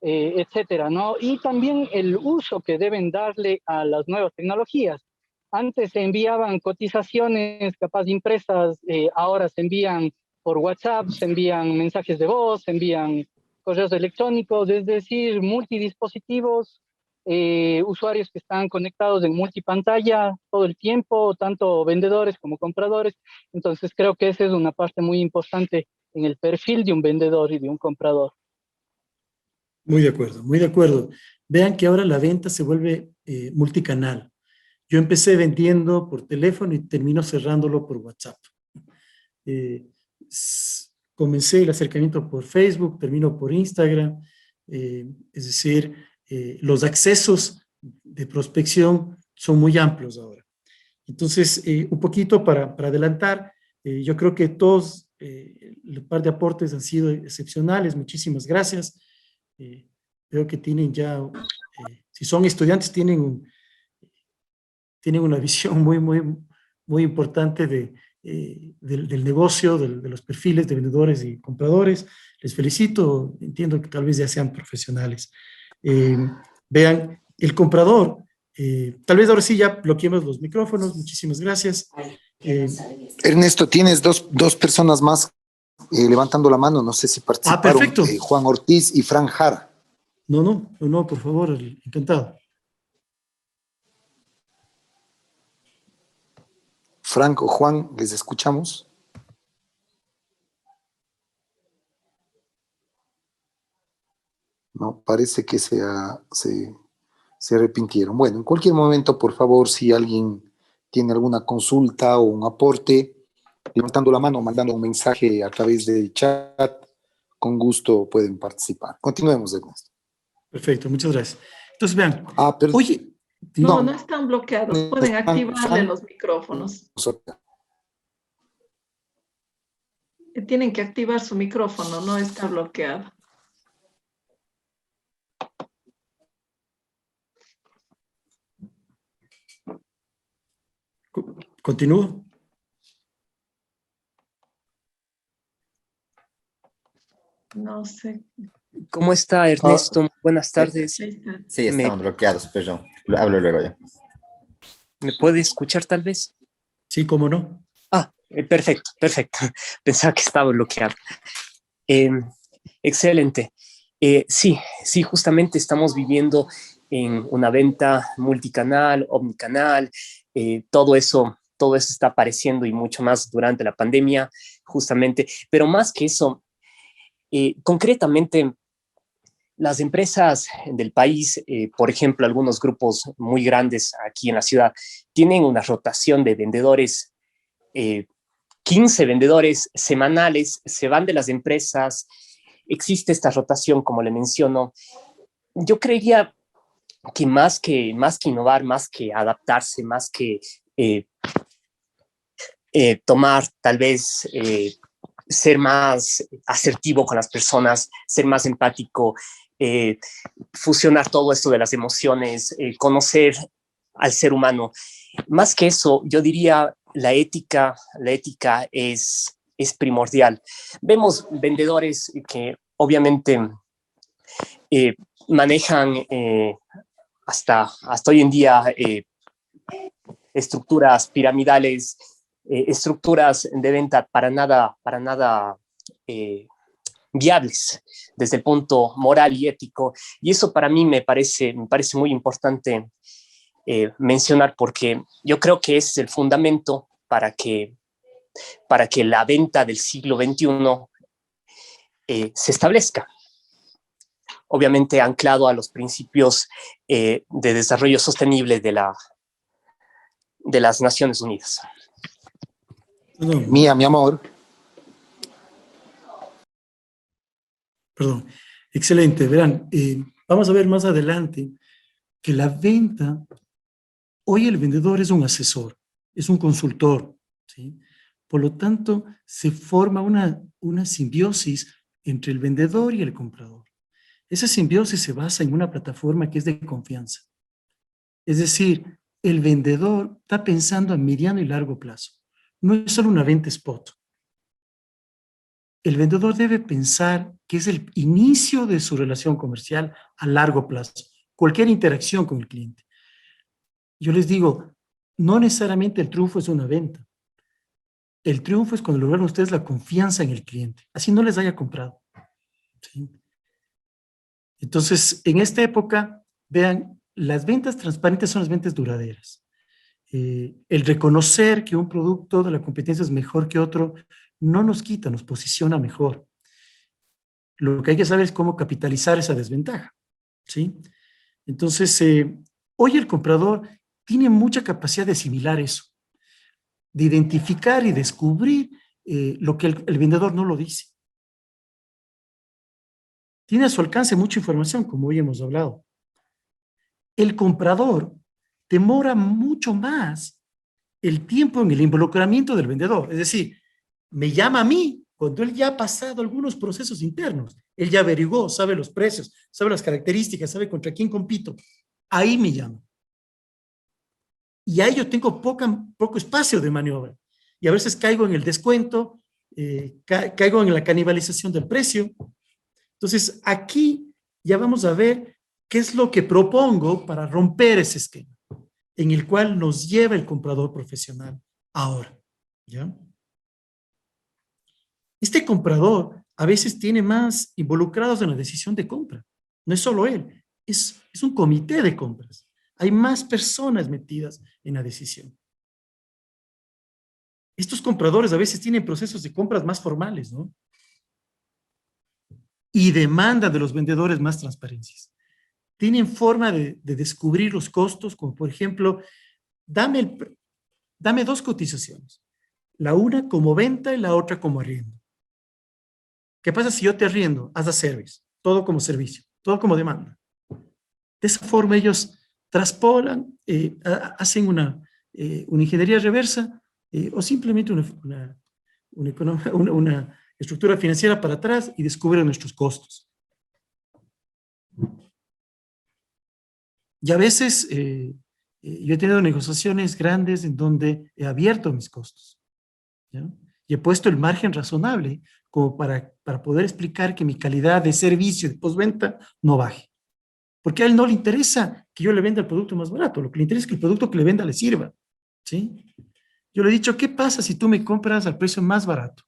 etcétera, ¿no? Y también el uso que deben darle a las nuevas tecnologías. Antes se enviaban cotizaciones capaz impresas, ahora se envían por WhatsApp, se envían mensajes de voz, se envían correos electrónicos, es decir, multidispositivos, usuarios que están conectados en multipantalla todo el tiempo, tanto vendedores como compradores. Entonces creo que esa es una parte muy importante en el perfil de un vendedor y de un comprador. Muy de acuerdo, muy de acuerdo. Vean que ahora la venta se vuelve multicanal. Yo empecé vendiendo por teléfono y termino cerrándolo por WhatsApp. Comencé el acercamiento por Facebook, termino por Instagram, es decir, los accesos de prospección son muy amplios ahora. Entonces, un poquito para adelantar, yo creo que todos, el par de aportes han sido excepcionales, muchísimas gracias. Veo que tienen ya, si son estudiantes, tienen una visión muy importante del negocio, de los perfiles de vendedores y compradores. Les felicito, entiendo que tal vez ya sean profesionales. Vean, el comprador, tal vez ahora sí ya bloqueemos los micrófonos, muchísimas gracias. Ernesto, tienes dos personas más levantando la mano, no sé si participaron. Perfecto. Juan Ortiz y Fran Jara. No, por favor, encantado. Frank o Juan, les escuchamos. No, parece que se arrepintieron. Bueno, en cualquier momento, por favor, si alguien tiene alguna consulta o un aporte, levantando la mano, mandando un mensaje a través del chat, con gusto pueden participar. Continuemos, Ernesto. Perfecto, muchas gracias. Entonces, vean, Perdón. oye, No, no están bloqueados. Pueden activarle los micrófonos. Tienen que activar su micrófono, no está bloqueado. ¿continúo? No sé. ¿Cómo está, Ernesto? Buenas tardes. Ahí está. Sí, estamos bloqueados, perdón. Hablo luego ya. ¿Me puede escuchar tal vez? Sí, cómo no. Perfecto, perfecto. Pensaba que estaba bloqueado. Excelente. Sí, justamente estamos viviendo en una venta multicanal, omnicanal. Todo eso está apareciendo y mucho más durante la pandemia, justamente. Pero más que eso, concretamente, las empresas del país, por ejemplo, algunos grupos muy grandes aquí en la ciudad, tienen una rotación de vendedores, 15 vendedores semanales se van de las empresas. Existe esta rotación, como le menciono. Yo creería que más que innovar, más que adaptarse, más que tomar tal vez ser más asertivo con las personas, ser más empático, fusionar todo esto de las emociones, conocer al ser humano. Más que eso, yo diría la ética es primordial. Vemos vendedores que obviamente manejan hasta hoy en día estructuras piramidales, estructuras de venta para nada viables desde el punto moral y ético. Y eso para mí me parece muy importante mencionar, porque yo creo que ese es el fundamento para que la venta del siglo XXI se establezca. Obviamente anclado a los principios de desarrollo sostenible de las Naciones Unidas. Mía, mi amor. Perdón. Excelente. Verán, vamos a ver más adelante que la venta, hoy el vendedor es un asesor, es un consultor, ¿sí? Por lo tanto, se forma una simbiosis entre el vendedor y el comprador. Esa simbiosis se basa en una plataforma que es de confianza. Es decir, el vendedor está pensando a mediano y largo plazo. No es solo una venta spot. El vendedor debe pensar que es el inicio de su relación comercial a largo plazo, cualquier interacción con el cliente. Yo les digo, no necesariamente el triunfo es una venta. El triunfo es cuando logran ustedes la confianza en el cliente, así no les haya comprado. ¿Sí? Entonces, en esta época, vean, las ventas transparentes son las ventas duraderas. El reconocer que un producto de la competencia es mejor que otro no nos quita, nos posiciona mejor. Lo que hay que saber es cómo capitalizar esa desventaja, ¿sí? Entonces, hoy el comprador tiene mucha capacidad de asimilar eso, de identificar y descubrir lo que el vendedor no lo dice. Tiene a su alcance mucha información, como hoy hemos hablado. El comprador demora mucho más el tiempo en el involucramiento del vendedor. Es decir, me llama a mí cuando él ya ha pasado algunos procesos internos. Él ya averiguó, sabe los precios, sabe las características, sabe contra quién compito. Ahí me llama. Y ahí yo tengo poco espacio de maniobra. Y a veces caigo en el descuento, caigo en la canibalización del precio. Entonces, aquí ya vamos a ver qué es lo que propongo para romper ese esquema en el cual nos lleva el comprador profesional ahora, ¿ya? Este comprador a veces tiene más involucrados en la decisión de compra. No es solo él, es un comité de compras. Hay más personas metidas en la decisión. Estos compradores a veces tienen procesos de compras más formales, ¿no? Y demandan de los vendedores más transparencias. Tienen forma de descubrir los costos, como por ejemplo, dame 2 cotizaciones, la una como venta y la otra como arriendo. ¿Qué pasa si yo te arriendo? As a service, todo como servicio, todo como demanda. De esa forma ellos traspolan, hacen una ingeniería reversa o simplemente una estructura financiera para atrás y descubren nuestros costos. Y a veces yo he tenido negociaciones grandes en donde he abierto mis costos, ¿ya? Y he puesto el margen razonable como para poder explicar que mi calidad de servicio de postventa no baje. Porque a él no le interesa que yo le venda el producto más barato, lo que le interesa es que el producto que le venda le sirva, ¿sí? Yo le he dicho, ¿qué pasa si tú me compras al precio más barato?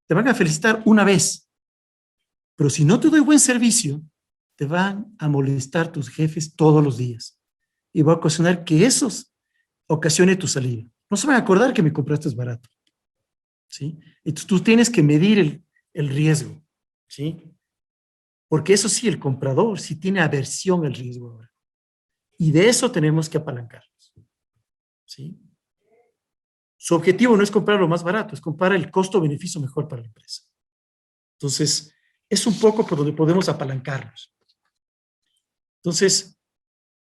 Te van a felicitar una vez, pero si no te doy buen servicio, te van a molestar tus jefes todos los días. Y va a ocasionar que esos ocasione tu salida. No se van a acordar que me compraste barato, ¿sí? Entonces tú tienes que medir el riesgo, ¿sí? Porque eso sí, el comprador sí tiene aversión al riesgo ahora. Y de eso tenemos que apalancarnos, ¿sí? Su objetivo no es comprar lo más barato, es comprar el costo-beneficio mejor para la empresa. Entonces, es un poco por donde podemos apalancarnos. Entonces,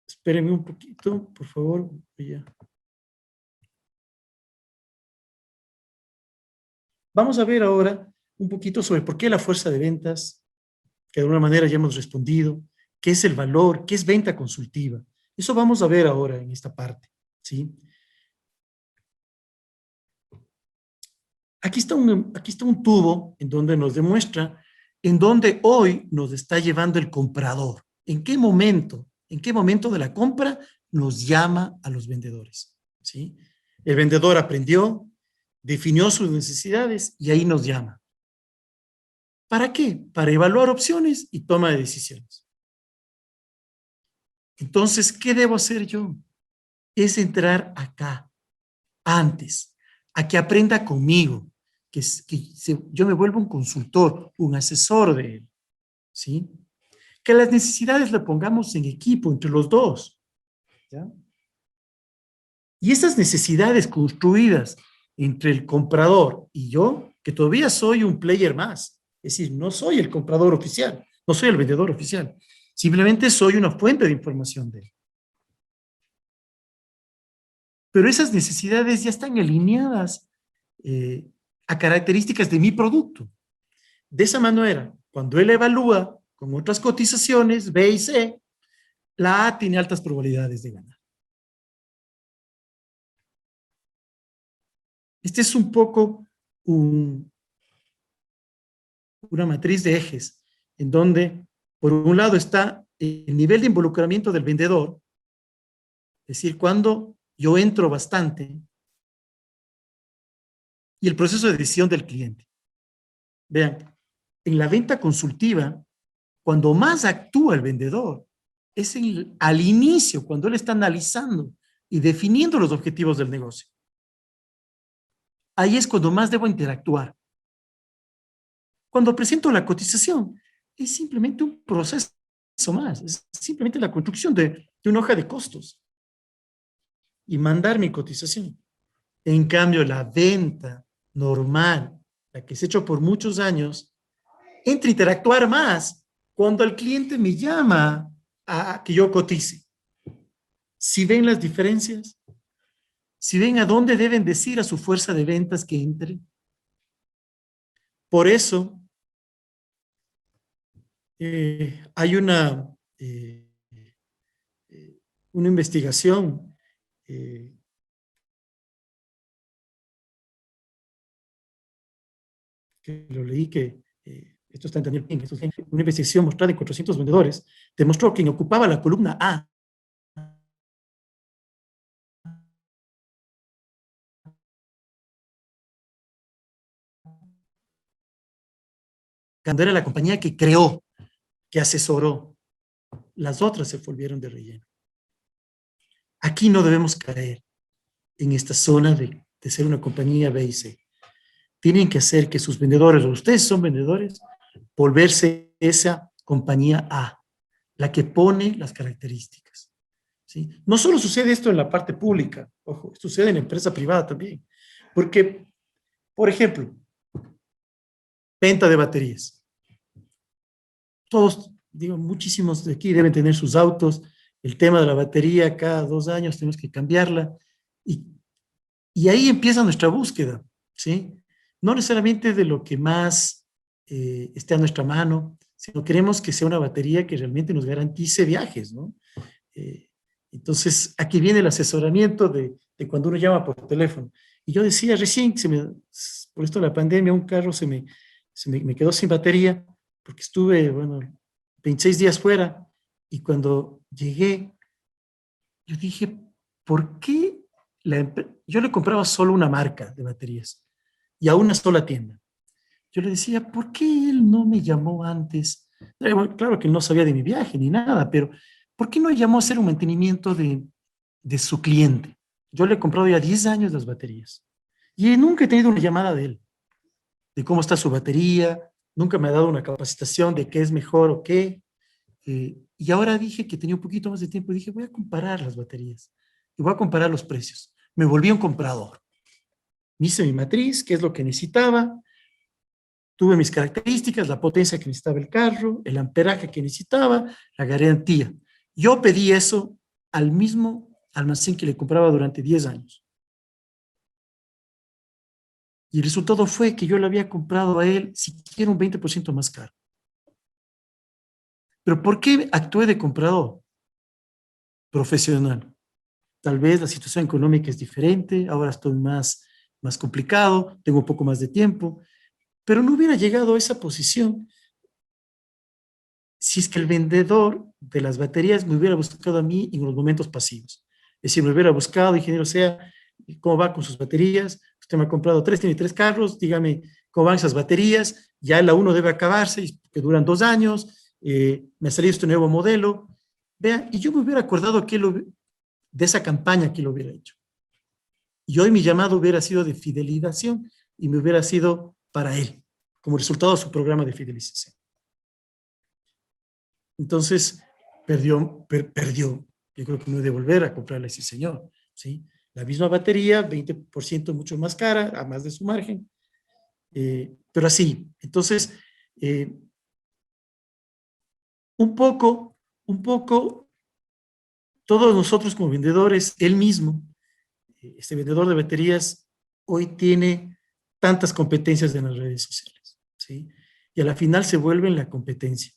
espérenme un poquito, por favor. Vamos a ver ahora un poquito sobre por qué la fuerza de ventas, que de alguna manera ya hemos respondido, qué es el valor, qué es venta consultiva. Eso vamos a ver ahora en esta parte, ¿sí? Aquí está un tubo en donde nos demuestra en dónde hoy nos está llevando el comprador. ¿En qué momento de la compra nos llama a los vendedores? ¿Sí? El vendedor aprendió, definió sus necesidades y ahí nos llama. ¿Para qué? Para evaluar opciones y toma de decisiones. Entonces, ¿qué debo hacer yo? Es entrar acá, antes, a que aprenda conmigo, yo me vuelvo un consultor, un asesor de él, ¿sí? Que las necesidades le pongamos en equipo entre los dos, ¿ya? Y esas necesidades construidas entre el comprador y yo, que todavía soy un player más, es decir, no soy el comprador oficial, no soy el vendedor oficial, simplemente soy una fuente de información de él. Pero esas necesidades ya están alineadas a características de mi producto. De esa manera, cuando él evalúa con otras cotizaciones, B y C, la A tiene altas probabilidades de ganar. Este es un poco una matriz de ejes, en donde, por un lado, está el nivel de involucramiento del vendedor, es decir, cuando yo entro bastante, y el proceso de decisión del cliente. Vean, en la venta consultiva, cuando más actúa el vendedor, es al inicio, cuando él está analizando y definiendo los objetivos del negocio. Ahí es cuando más debo interactuar. Cuando presento la cotización, es simplemente un proceso más, es simplemente la construcción de una hoja de costos y mandar mi cotización. En cambio, la venta normal, la que se ha hecho por muchos años, entra a interactuar más cuando el cliente me llama a que yo cotice. Si ven las diferencias, si ven a dónde deben decir a su fuerza de ventas que entre. Por eso, hay una investigación que lo leí que esto está en Daniel Pink, una investigación mostrada en 400 vendedores, demostró que quien ocupaba la columna A cuando era la compañía que creó, que asesoró, las otras se volvieron de relleno. Aquí no debemos caer en esta zona de ser una compañía B y C. Tienen que hacer que sus vendedores, o ustedes son vendedores, volverse esa compañía A, la que pone las características, ¿sí? No solo sucede esto en la parte pública, ojo, sucede en la empresa privada también. Porque, por ejemplo, venta de baterías. Todos, digo, muchísimos de aquí deben tener sus autos. El tema de la batería, cada 2 años tenemos que cambiarla. Y ahí empieza nuestra búsqueda, ¿sí? No necesariamente de lo que más esté a nuestra mano, sino queremos que sea una batería que realmente nos garantice viajes, ¿no? Entonces, aquí viene el asesoramiento de cuando uno llama por teléfono. Y yo decía, recién, por esto de la pandemia, un carro me quedó sin batería, porque estuve, bueno, 26 días fuera, y cuando llegué, yo dije, ¿por qué yo le compraba solo una marca de baterías y a una sola tienda? Yo le decía, ¿por qué él no me llamó antes? Bueno, claro que no sabía de mi viaje ni nada, pero ¿por qué no llamó a hacer un mantenimiento de su cliente? Yo le he comprado ya 10 años las baterías y nunca he tenido una llamada de él, de cómo está su batería, nunca me ha dado una capacitación de qué es mejor o qué. Y ahora dije que tenía un poquito más de tiempo y dije, voy a comparar las baterías y voy a comparar los precios. Me volví un comprador. Me hice mi matriz, qué es lo que necesitaba, tuve mis características, la potencia que necesitaba el carro, el amperaje que necesitaba, la garantía. Yo pedí eso al mismo almacén que le compraba durante 10 años. Y el resultado fue que yo le había comprado a él siquiera un 20% más caro. ¿Pero por qué actué de comprador? Profesional. Tal vez la situación económica es diferente, ahora estoy más complicado, tengo un poco más de tiempo, pero no hubiera llegado a esa posición si es que el vendedor de las baterías me hubiera buscado a mí en los momentos pasivos. Es decir, me hubiera buscado, ingeniero, sea, ¿cómo va con sus baterías? Usted me ha comprado tiene 3 carros, dígame cómo van esas baterías, ya la 1 debe acabarse, que duran 2 años, me ha salido este nuevo modelo. Vea, y yo me hubiera acordado de esa campaña que lo hubiera hecho. Y hoy mi llamado hubiera sido de fidelización y me hubiera sido para él, como resultado de su programa de fidelización. Entonces, perdió. Yo creo que no debe volver a comprarle a ese señor, ¿sí? La misma batería, 20% mucho más cara, a más de su margen, pero así. Entonces, un poco, todos nosotros como vendedores, él mismo, este vendedor de baterías, hoy tiene tantas competencias en las redes sociales, ¿sí? Y a la final se vuelven la competencia.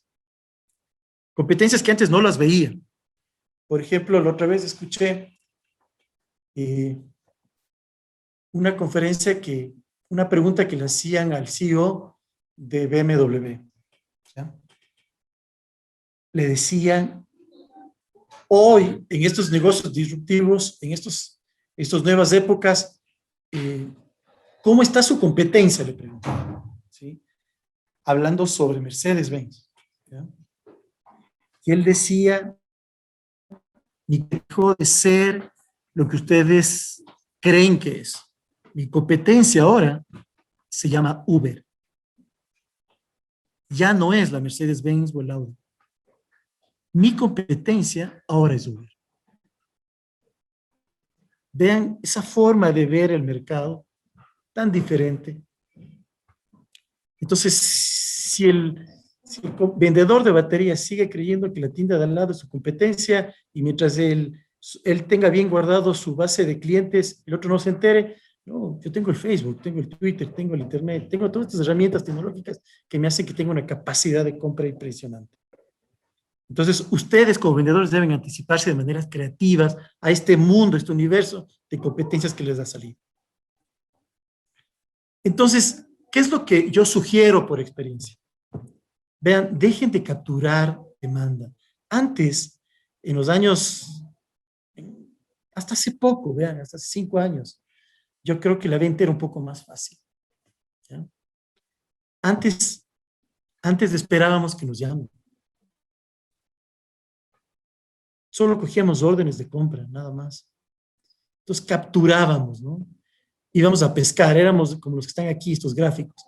Competencias que antes no las veía. Por ejemplo, la otra vez escuché una conferencia una pregunta que le hacían al CEO de BMW. ¿Ya? Le decían, hoy, en estos negocios disruptivos, en estas nuevas épocas, ¿cómo está su competencia? Le preguntaban, ¿sí? Hablando sobre Mercedes-Benz. ¿Ya? Y él decía, ni dejó de ser lo que ustedes creen que es. Mi competencia ahora se llama Uber. Ya no es la Mercedes-Benz o el Audi. Mi competencia ahora es Uber. Vean esa forma de ver el mercado tan diferente. Entonces, si el vendedor de baterías sigue creyendo que la tienda de al lado es su competencia y mientras él tenga bien guardado su base de clientes, el otro no se entere, no, yo tengo el Facebook, tengo el Twitter, tengo el Internet, tengo todas estas herramientas tecnológicas que me hacen que tenga una capacidad de compra impresionante. Entonces, ustedes como vendedores deben anticiparse de maneras creativas a este mundo, a este universo de competencias que les da salida. Entonces, ¿qué es lo que yo sugiero por experiencia? Vean, dejen de capturar demanda. Antes, en los años, hasta hace poco, vean, hasta hace 5 años, yo creo que la venta era un poco más fácil. ¿Ya? Antes esperábamos que nos llamen. Solo cogíamos órdenes de compra, nada más. Entonces capturábamos, ¿no? Íbamos a pescar, éramos como los que están aquí, estos gráficos.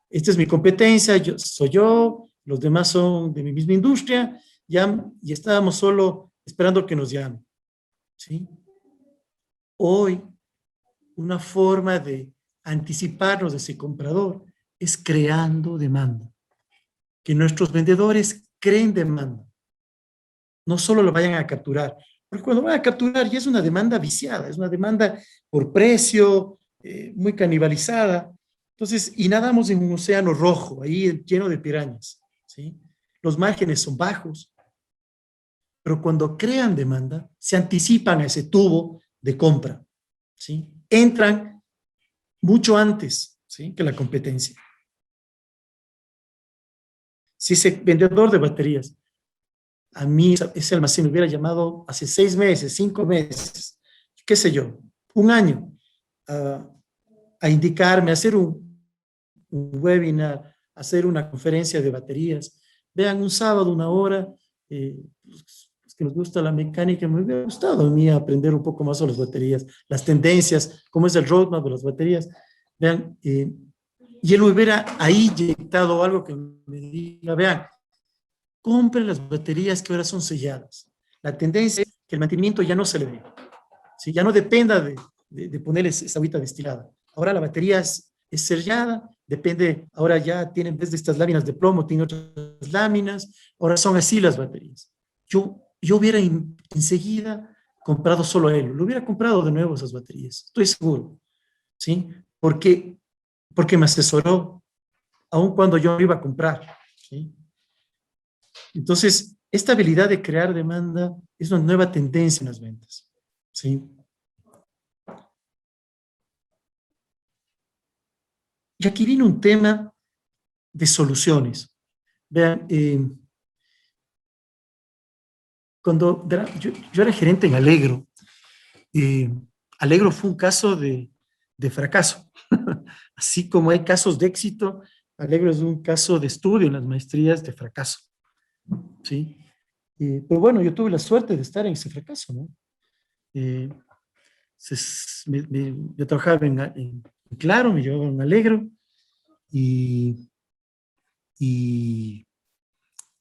Esta es mi competencia, soy yo, los demás son de mi misma industria, y estábamos solo esperando que nos llamen, ¿sí? Hoy, una forma de anticiparnos de ese comprador es creando demanda. Que nuestros vendedores creen demanda. No solo lo vayan a capturar. Porque cuando van a capturar ya es una demanda viciada, es una demanda por precio, muy canibalizada. Entonces, y nadamos en un océano rojo, ahí lleno de pirañas, ¿sí? Los márgenes son bajos, pero cuando crean demanda, se anticipan a ese tubo de compra, ¿sí? Entran mucho antes, ¿sí?, que la competencia. Si ese vendedor de baterías, a mí ese almacén me hubiera llamado hace 6 meses, 5 meses, qué sé yo, un año, a indicarme, a hacer un webinar, hacer una conferencia de baterías. Vean, un sábado, 1 hora, los que nos gusta la mecánica, me hubiera gustado a mí aprender un poco más sobre las baterías, las tendencias, cómo es el roadmap de las baterías. Vean, y él hubiera ahí inyectado algo que me diga, vean, compren las baterías que ahora son selladas. La tendencia es que el mantenimiento ya no se le dé, ¿sí? Ya no dependa de ponerles esa agüita destilada. Ahora la batería es sellada, depende, ahora ya tienen, en vez de estas láminas de plomo, tienen otras láminas, ahora son así las baterías. Yo hubiera enseguida comprado solo a él, lo hubiera comprado de nuevo esas baterías, estoy seguro, ¿sí? Porque me asesoró, aun cuando yo iba a comprar, ¿sí? Entonces, esta habilidad de crear demanda es una nueva tendencia en las ventas, ¿sí? Y aquí viene un tema de soluciones. Vean, cuando yo era gerente en Allegro, Allegro fue un caso de fracaso. Así como hay casos de éxito, Allegro es un caso de estudio en las maestrías de fracaso, ¿sí? Pero bueno, yo tuve la suerte de estar en ese fracaso, ¿no? Yo trabajaba en Claro, me llevaba en Allegro y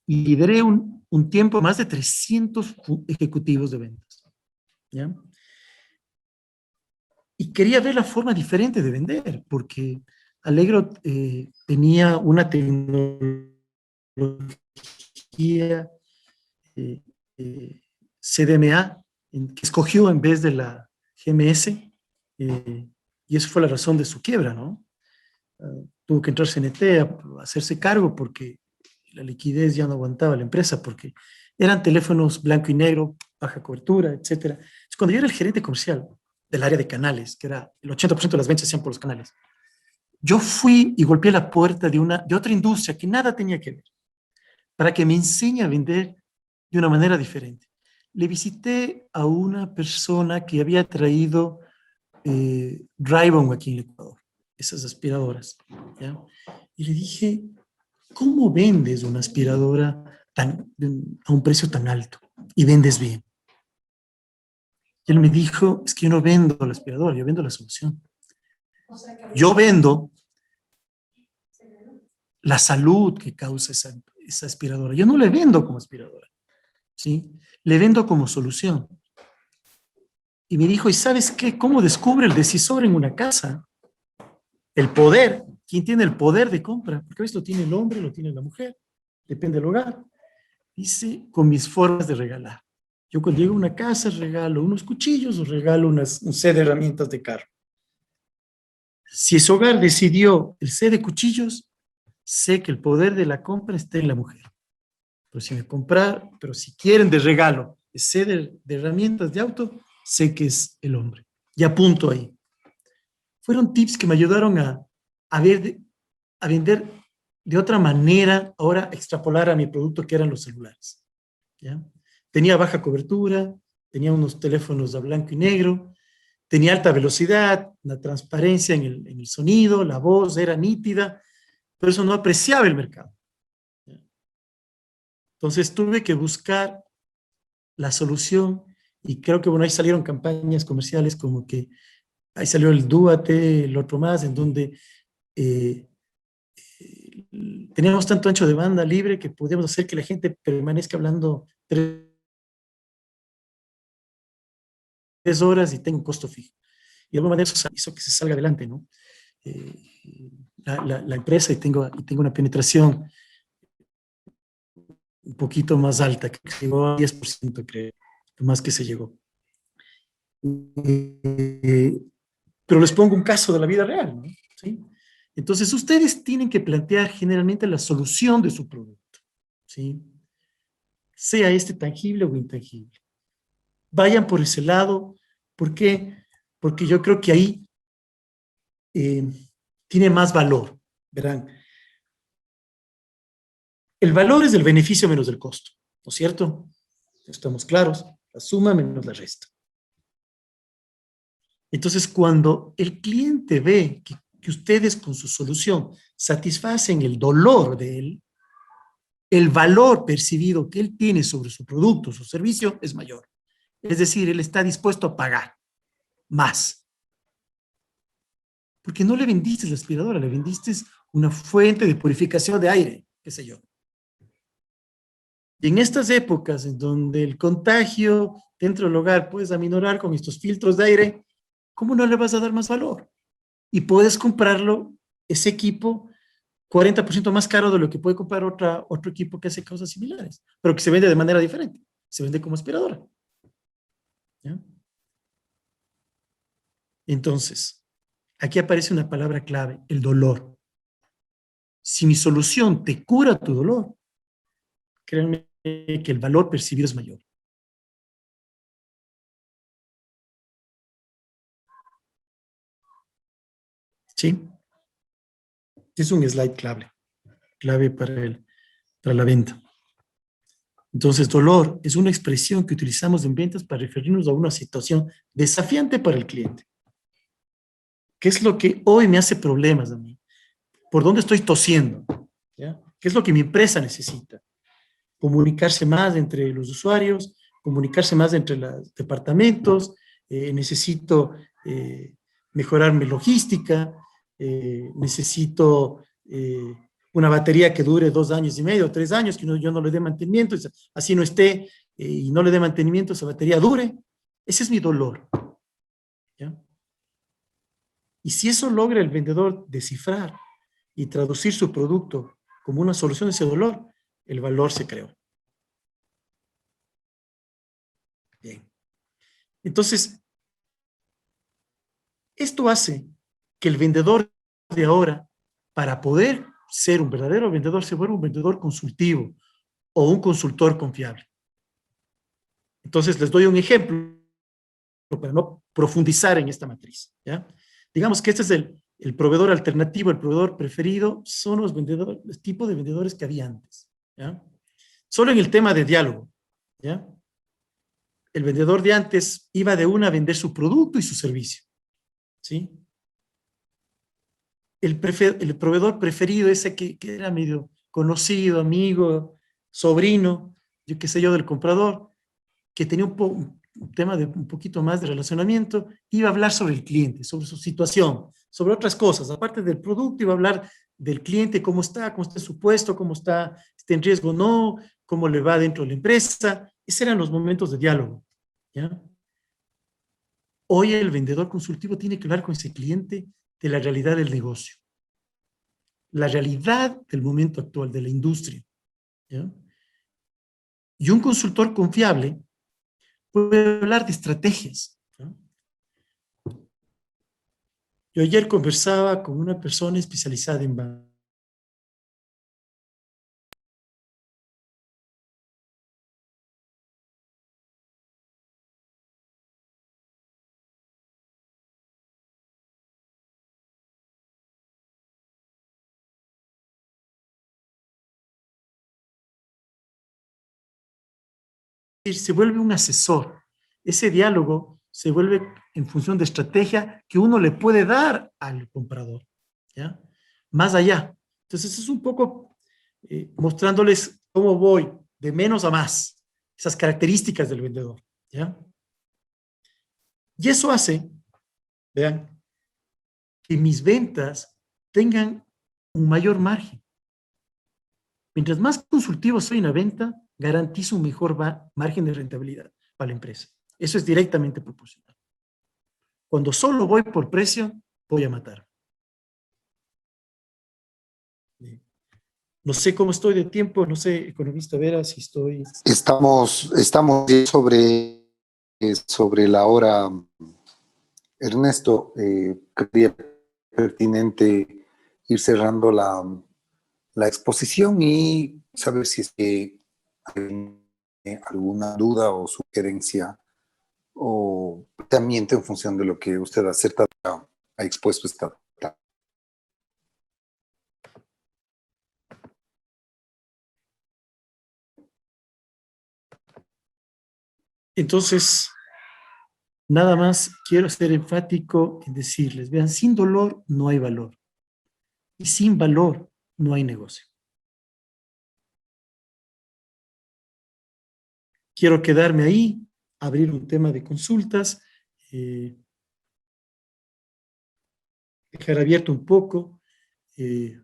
lideré un tiempo más de 300 ejecutivos de ventas, ¿ya? Y quería ver la forma diferente de vender, porque Allegro tenía una tecnología CDMA que escogió en vez de la GMS, y esa fue la razón de su quiebra, ¿no? Tuvo que entrar CNT a hacerse cargo porque la liquidez ya no aguantaba la empresa, porque eran teléfonos blanco y negro, baja cobertura, etc. Entonces, cuando yo era el gerente comercial del área de canales, que era el 80% de las ventas se hacían por los canales, yo fui y golpeé la puerta de otra industria que nada tenía que ver, para que me enseñe a vender de una manera diferente. Le visité a una persona que había traído Drybone aquí en el Ecuador, esas aspiradoras, ¿ya? Y le dije, ¿cómo vendes una aspiradora a un precio tan alto y vendes bien? Y él me dijo, es que yo no vendo la aspiradora, yo vendo la solución. Yo vendo la salud que causa esa aspiradora. Yo no le vendo como aspiradora, ¿sí? Le vendo como solución. Y me dijo, ¿y sabes qué? ¿Cómo descubre el decisor en una casa? El poder. ¿Quién tiene el poder de compra? Porque a veces lo tiene el hombre, lo tiene la mujer. Depende del hogar. Dice, con mis formas de regalar. Yo cuando llego a una casa regalo unos cuchillos o regalo un set de herramientas de carro. Si ese hogar decidió el set de cuchillos, sé que el poder de la compra está en la mujer. Pero si quieren de regalo el set de herramientas de auto, sé que es el hombre. Y apunto ahí. Fueron tips que me ayudaron a vender de otra manera, ahora extrapolar a mi producto que eran los celulares, ¿ya? Tenía baja cobertura, tenía unos teléfonos a blanco y negro, tenía alta velocidad, la transparencia en el sonido, la voz era nítida, pero eso no apreciaba el mercado, ¿ya? Entonces tuve que buscar la solución y creo que, bueno, ahí salieron campañas comerciales como que ahí salió el Dúate, el otro más, en donde teníamos tanto ancho de banda libre que podíamos hacer que la gente permanezca hablando 3 horas y tenga un costo fijo. Y de alguna manera eso hizo que se salga adelante, ¿no? la empresa y tengo una penetración un poquito más alta, que llegó a 10%, creo, lo más que se llegó. Pero les pongo un caso de la vida real, ¿no? ¿Sí? Entonces, ustedes tienen que plantear generalmente la solución de su producto, ¿sí? Sea este tangible o intangible. Vayan por ese lado. ¿Por qué? Porque yo creo que ahí tiene más valor. Verán, el valor es el beneficio menos el costo, ¿no es cierto? Estamos claros, la suma menos la resta. Entonces, cuando el cliente ve que ustedes con su solución satisfacen el dolor de él, el valor percibido que él tiene sobre su producto, su servicio, es mayor. Es decir, él está dispuesto a pagar más. Porque no le vendiste la aspiradora, le vendiste una fuente de purificación de aire, qué sé yo. Y en estas épocas en donde el contagio dentro del hogar puedes aminorar con estos filtros de aire, ¿cómo no le vas a dar más valor? Y puedes comprarlo, ese equipo, 40% más caro de lo que puede comprar otro equipo que hace cosas similares, pero que se vende de manera diferente. Se vende como aspiradora. ¿Ya? Entonces, aquí aparece una palabra clave, el dolor. Si mi solución te cura tu dolor, créanme que el valor percibido es mayor. ¿Sí? Es un slide clave para la venta. Entonces, dolor es una expresión que utilizamos en ventas para referirnos a una situación desafiante para el cliente. ¿Qué es lo que hoy me hace problemas a mí? ¿Por dónde estoy tosiendo? ¿Ya? ¿Qué es lo que mi empresa necesita? Comunicarse más entre los usuarios, comunicarse más entre los departamentos, necesito mejorar mi logística, necesito una batería que dure 2 años y medio, 3 años, que yo no le dé mantenimiento, así no esté y no le dé mantenimiento, esa batería dure. Ese es mi dolor. ¿Ya? Y si eso logra el vendedor descifrar y traducir su producto como una solución a ese dolor, el valor se creó. Bien. Entonces, esto hace que el vendedor de ahora, para poder ser un verdadero vendedor, se vuelva un vendedor consultivo o un consultor confiable. Entonces, les doy un ejemplo para no profundizar en esta matriz, ¿ya? Digamos que este es el proveedor alternativo, el proveedor preferido, son los vendedores, el tipo de vendedores que había antes, ¿ya? Solo en el tema de diálogo, ¿ya? El vendedor de antes iba de una a vender su producto y su servicio, ¿sí? El proveedor preferido, ese que era medio conocido, amigo, sobrino, yo qué sé yo, del comprador, que tenía un tema de un poquito más de relacionamiento, iba a hablar sobre el cliente, sobre su situación, sobre otras cosas. Aparte del producto, iba a hablar del cliente, cómo está su puesto, cómo está en riesgo o no, cómo le va dentro de la empresa. Esos eran los momentos de diálogo, ¿ya? Hoy el vendedor consultivo tiene que hablar con ese cliente de la realidad del negocio, la realidad del momento actual de la industria, ¿ya? Y un consultor confiable puede hablar de estrategias, ¿no? Yo ayer conversaba con una persona especializada en bancos. Se vuelve un asesor. Ese diálogo se vuelve en función de estrategia que uno le puede dar al comprador, ¿ya? Más allá. Entonces es un poco mostrándoles cómo voy de menos a más, esas características del vendedor, ¿ya? Y eso hace, vean, que mis ventas tengan un mayor margen. Mientras más consultivo soy en la venta, garantizo un mejor margen de rentabilidad para la empresa. Eso es directamente proporcional. Cuando solo voy por precio, voy a matar. No sé cómo estoy de tiempo, no sé, economista Vera, si estoy... Estamos sobre la hora, Ernesto. Creía pertinente ir cerrando la exposición y saber si es que hay alguna duda o sugerencia o planteamiento en función de lo que usted acertadamente ha expuesto esta tarde. Entonces, nada más quiero ser enfático en decirles, vean, sin dolor no hay valor y sin valor no hay negocio. Quiero quedarme ahí, abrir un tema de consultas, dejar abierto un poco,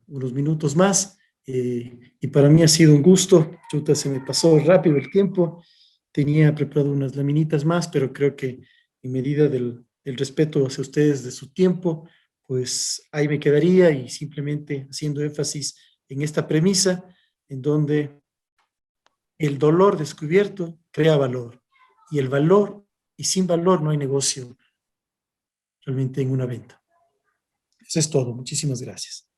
unos minutos más, y para mí ha sido un gusto. Chuta, se me pasó rápido el tiempo, tenía preparado unas laminitas más, pero creo que en medida del respeto hacia ustedes de su tiempo, pues ahí me quedaría y simplemente haciendo énfasis en esta premisa en donde el dolor descubierto crea valor y el valor y sin valor no hay negocio realmente en una venta. Eso es todo. Muchísimas gracias.